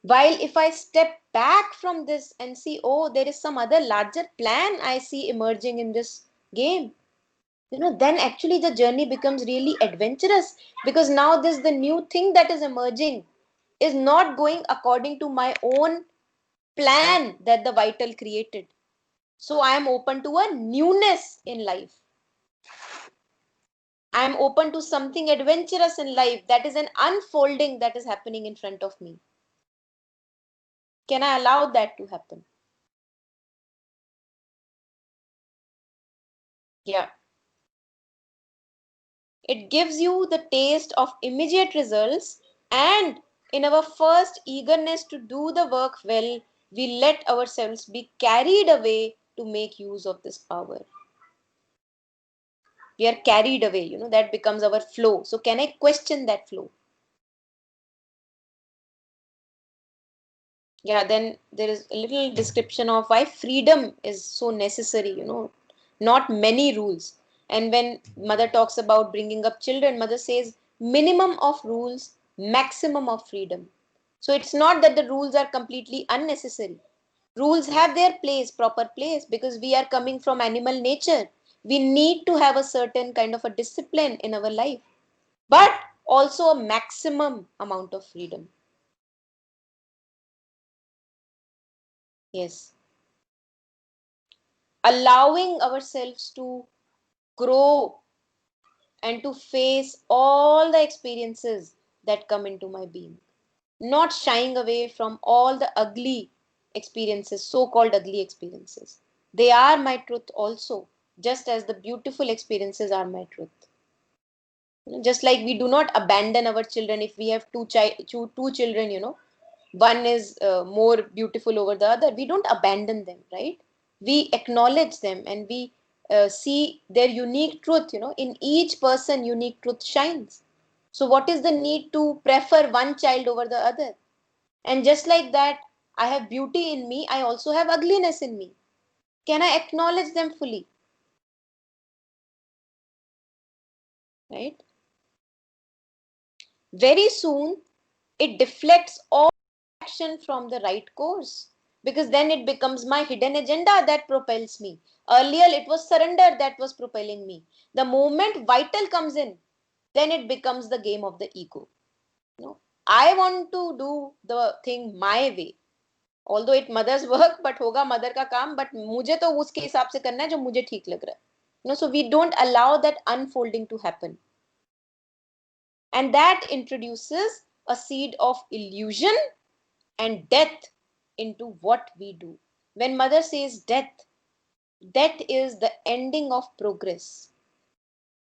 While if I step back from this and see, oh, there is some other larger plan I see emerging in this game, then actually the journey becomes really adventurous, because now this the new thing that is emerging is not going according to my own plan that the vital created. So I am open to a newness in life. I am open to something adventurous in life, that is an unfolding that is happening in front of me. Can I allow that to happen? Yeah. It gives you the taste of immediate results, and in our first eagerness to do the work well, we let ourselves be carried away to make use of this power. We are carried away, that becomes our flow. So, can I question that flow? Yeah, then there is a little description of why freedom is so necessary, not many rules. And when mother talks about bringing up children, mother says minimum of rules, maximum of freedom. So it's not that the rules are completely unnecessary. Rules have their place, proper place, because we are coming from animal nature. We need to have a certain kind of a discipline in our life, but also a maximum amount of freedom. Yes. Allowing ourselves to grow and to face all the experiences that come into my being, not shying away from all the ugly experiences, so called ugly experiences. They are my truth also, just as the beautiful experiences are my truth. Just like we do not abandon our children. If we have two children, one is more beautiful over the other, we don't abandon them, right? We acknowledge them, and we see their unique truth. In each person unique truth shines. So what is the need to prefer one child over the other? And just like that, I have beauty in me, I also have ugliness in me. Can I acknowledge them fully? Right? Very soon it deflects all action from the right course, because then it becomes my hidden agenda that propels me. Earlier it was surrender that was propelling me. The moment vital comes in, then it becomes the game of the ego. I want to do the thing my way, although it mother's work, but होगा mother का काम, but मुझे तो उसके हिसाब से करना है जो मुझे ठीक लग रहा है. So we don't allow that unfolding to happen, and that introduces a seed of illusion and death into what we do. When mother says death, death is the ending of progress.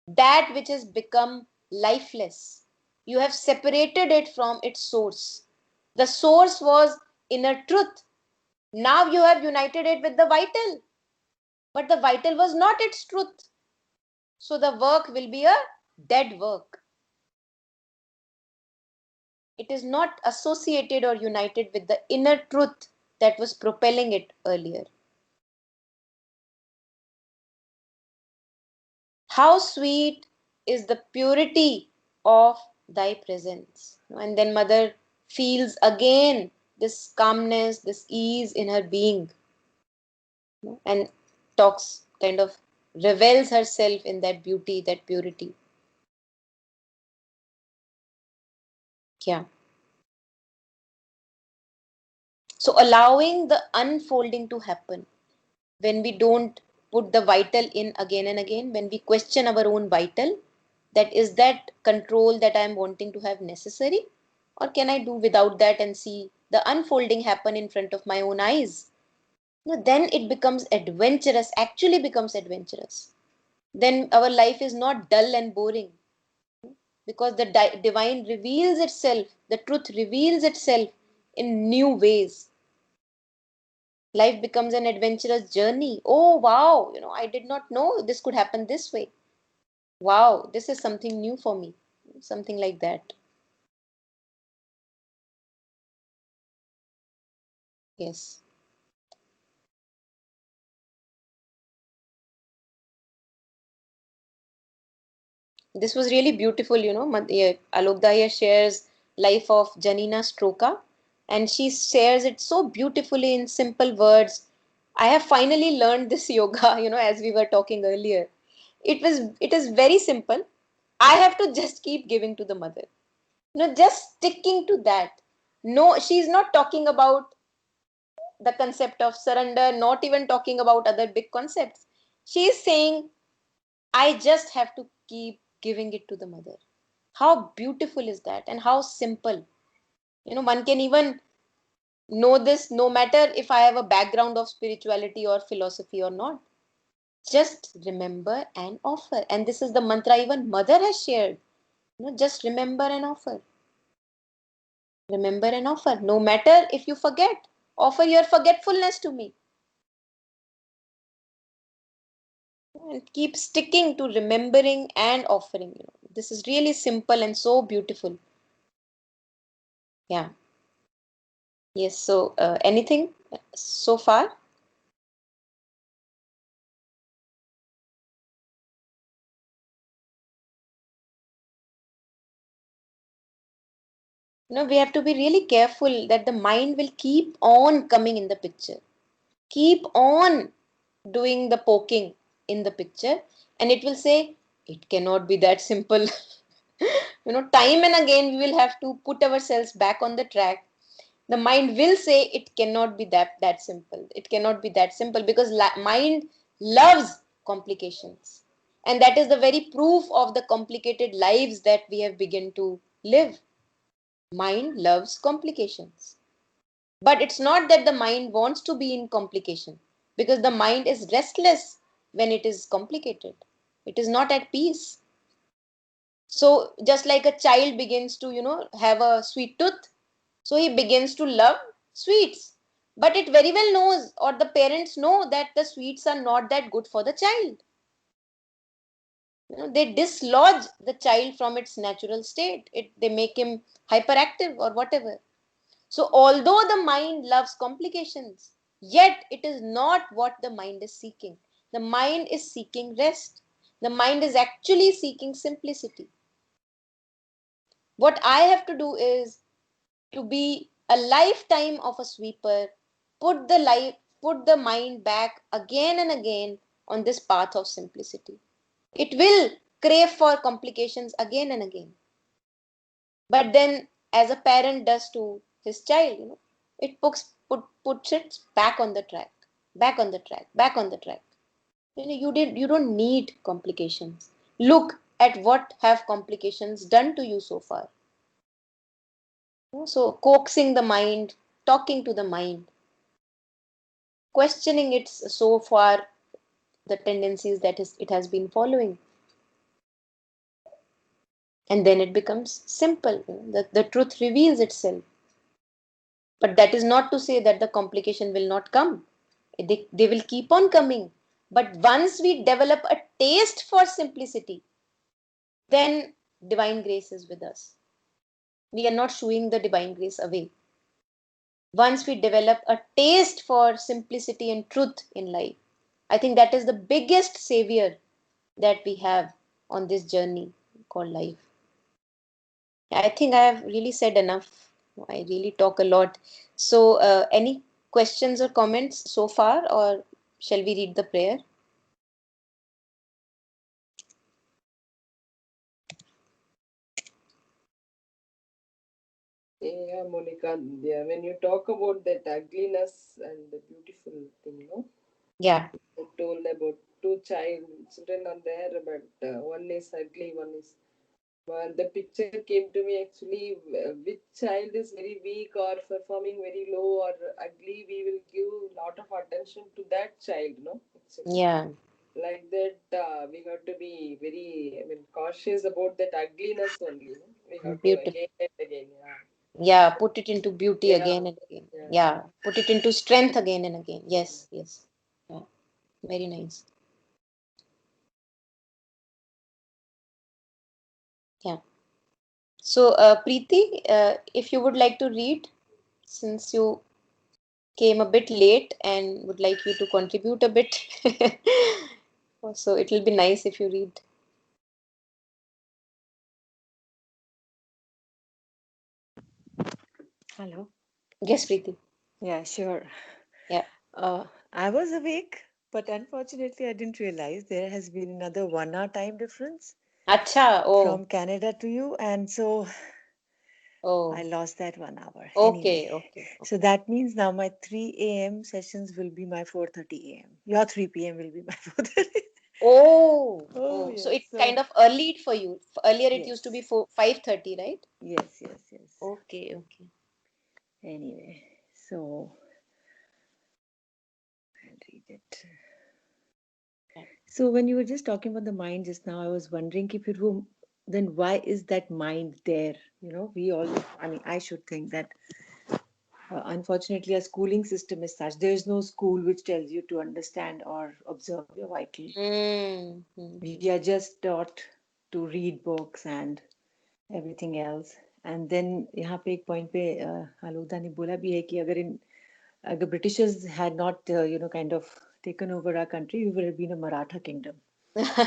That which has become lifeless, you have separated it from its source. The source was inner truth. Now you have united it with the vital, but the vital was not its truth. So the work will be a dead work. It is not associated or united with the inner truth that was propelling it earlier. How sweet is the purity of thy presence. And then mother feels again this calmness, this ease in her being. And talks, kind of revels herself in that beauty, that purity. Yeah. So allowing the unfolding to happen, when we don't put the vital in again and again, when we question our own vital, that is that control that I'm wanting to have necessary, or can I do without that and see the unfolding happen in front of my own eyes? No, then it becomes adventurous, actually becomes adventurous. Then our life is not dull and boring, because the divine reveals itself, the truth reveals itself in new ways. Life becomes an adventurous journey. Oh, wow, I did not know this could happen this way. Wow, this is something new for me. Something like that. Yes. This was really beautiful, Alok Dahiya shares life of Janina Stroka, and she shares it so beautifully in simple words. I have finally learned this yoga, as we were talking earlier. It is very simple. I have to just keep giving to the mother. Just sticking to that. No, she's not talking about the concept of surrender, not even talking about other big concepts. She's saying, I just have to keep giving it to the mother. How beautiful is that, and how simple. One can even know this no matter if I have a background of spirituality or philosophy or not. Just remember and offer. And this is the mantra even mother has shared. Just remember and offer. Remember and offer. No matter if you forget, offer your forgetfulness to me. And keep sticking to remembering and offering. This is really simple and so beautiful. Yeah. Yes. So, anything so far? We have to be really careful that the mind will keep on coming in the picture, keep on doing the poking in the picture, and it will say, it cannot be that simple. Time and again, we will have to put ourselves back on the track. The mind will say, it cannot be that simple. It cannot be that simple, because mind loves complications. And that is the very proof of the complicated lives that we have begun to live. Mind loves complications. But it's not that the mind wants to be in complication, because the mind is restless when it is complicated. It is not at peace. So just like a child begins to, have a sweet tooth, so he begins to love sweets. But it very well knows, or the parents know, that the sweets are not that good for the child. They dislodge the child from its natural state. They make him hyperactive or whatever. So, although the mind loves complications, yet it is not what the mind is seeking. The mind is seeking rest. The mind is actually seeking simplicity. What I have to do is to be a lifetime of a sweeper, put the mind back again and again on this path of simplicity. It will crave for complications again and again. But then, as a parent does to his child, it puts it back on the track, back on the track, back on the track. You don't need complications. Look at what have complications done to you so far. So coaxing the mind, talking to the mind, questioning it so far, the tendencies that it has been following, and then it becomes simple. The truth reveals itself. But that is not to say that the complication will not come. They will keep on coming. But once we develop a taste for simplicity, then divine grace is with us. We are not shooing the divine grace away. Once we develop a taste for simplicity and truth in life, I think that is the biggest savior that we have on this journey called life. I think I have really said enough. I really talk a lot. So, any questions or comments so far, or shall we read the prayer? Yeah, Monica, yeah, when you talk about that ugliness and the beautiful thing, no? Yeah. I told about two children are there, but one is ugly, one is. But the picture came to me actually, which child is very weak or performing very low or ugly, we will give lot of attention to that child, no? Actually. Yeah. Like that, we have to be very, I mean, cautious about that ugliness only. No? We have to Beautiful. again and again, yeah. Yeah, put it into beauty Yeah, again and again. yeah. Yeah, put it into strength again and again. Yes, yes. Yeah, very nice. Yeah. So, Preeti, if you would like to read, since you came a bit late and would like you to contribute a bit, so it will be nice if you read. Hello. Yes, Preeti. Yeah, sure. Yeah. I was awake, but unfortunately, I didn't realize there has been another 1 hour time difference Acha. Oh, from Canada to you, and so I oh. lost that 1 hour. Okay, Anyway, okay, so okay. that means now my 3 a.m. sessions will be my 4:30 a.m. Your 3 p.m. will be my 4:30. Oh, Oh oh. So yes. it's kind So of early for you. Earlier it used to be yes, 5:30, right? yes. Okay, okay. Anyway, so I'll read it. So when you were just talking about the mind just now, I was wondering if it were, then why is that mind there? You know, we all, I mean, I should think that unfortunately our schooling system is such. There is no school which tells you to understand or observe your vital. Mm-hmm. We are just taught to read books and everything else. And then यहाँ पे एक point पे आलोकदा ने बोला भी है कि अगर Britishers had not kind of taken over our country, we would have been a Maratha kingdom.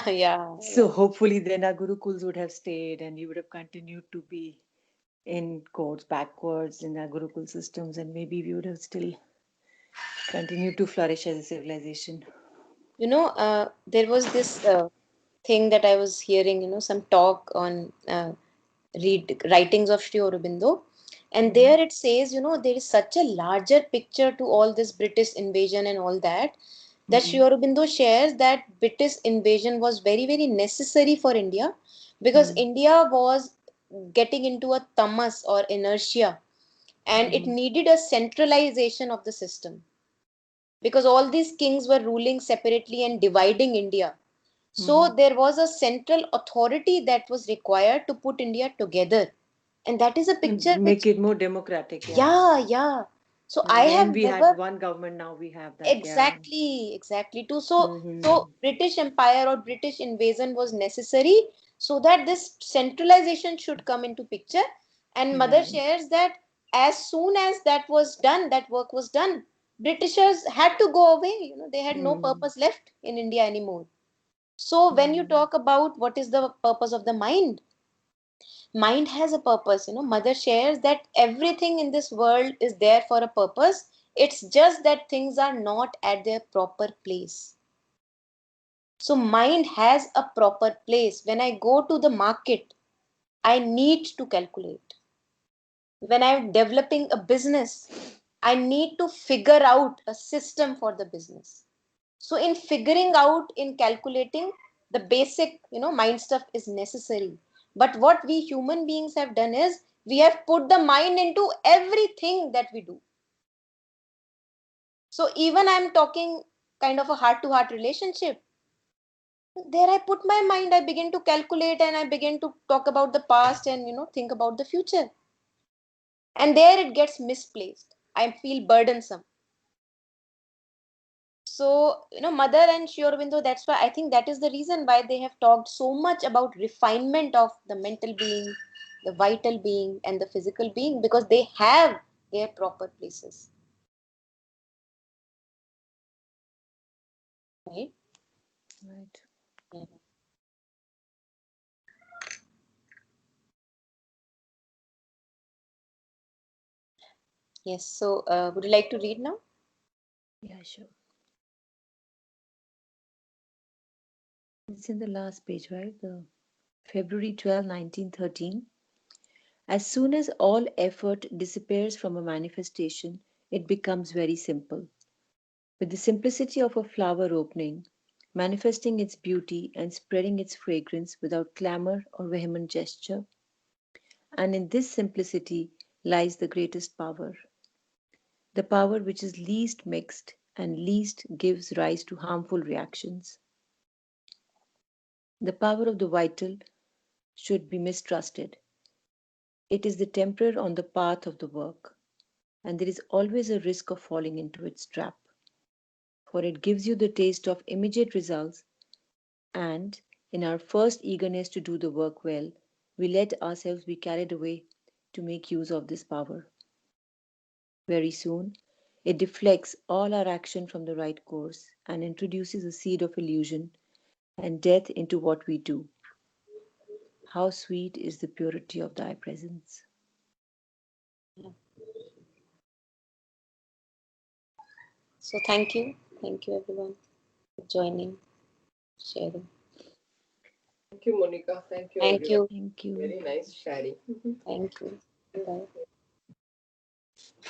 Yeah, So yeah. hopefully then our Gurukuls would have stayed and we would have continued to be in quotes backwards in our Gurukul systems, and maybe we would have still continued to flourish as a civilization. There was this thing that I was hearing, some talk on writings of Sri Aurobindo. And Mm-hmm. there it says, there is such a larger picture to all this British invasion and all that Sri Mm-hmm. Aurobindo shares that British invasion was very, very necessary for India because Mm-hmm. India was getting into a tamas or inertia, and it Mm-hmm. needed a centralization of the system because all these kings were ruling separately and dividing India. Mm-hmm. So there was a central authority that was required to put India together. And that is a And picture make which, it more democratic, yeah. yeah, yeah. So I And when have we had never one government, now we have that, yeah. exactly too. So Mm-hmm. British Empire or British invasion was necessary so that this centralization should come into picture. And Mother Right. shares that as soon as that was done, that work was done, Britishers had to go away. They had no Mm-hmm. purpose left in India anymore. So when you Mm-hmm. talk about what is the purpose of the mind has a purpose. Mother shares that everything in this world is there for a purpose. It's just that things are not at their proper place. So mind has a proper place. When I go to the market, I need to calculate. When I'm developing a business, I need to figure out a system for the business. So in figuring out, in calculating, the basic, mind stuff is necessary. But what we human beings have done is we have put the mind into everything that we do. So even I'm talking kind of a heart to heart relationship. There I put my mind, I begin to calculate and I begin to talk about the past and think about the future. And there it gets misplaced. I feel burdensome. So, Mother and Sri Aurobindo, that's why I think that is the reason why they have talked so much about refinement of the mental being, the vital being, and the physical being because they have their proper places. Right? Right. Yeah. Yes. So, would you like to read now? Yeah, sure. It's in the last page, right? The February 12, 1913. As soon as all effort disappears from a manifestation, it becomes very simple. With the simplicity of a flower opening, manifesting its beauty and spreading its fragrance without clamor or vehement gesture. And in this simplicity lies the greatest power, the power which is least mixed and least gives rise to harmful reactions. The power of the vital should be mistrusted. It is the temperer on the path of the work, and there is always a risk of falling into its trap, for it gives you the taste of immediate results, and in our first eagerness to do the work well, we let ourselves be carried away to make use of this power. Very soon, it deflects all our action from the right course and introduces a seed of illusion and death into what we do. How sweet is the purity of thy presence. So thank you everyone for joining, sharing. Thank you, Monica. Thank you, Thank everyone. you. Thank you. Very nice sharing. Thank you. Bye.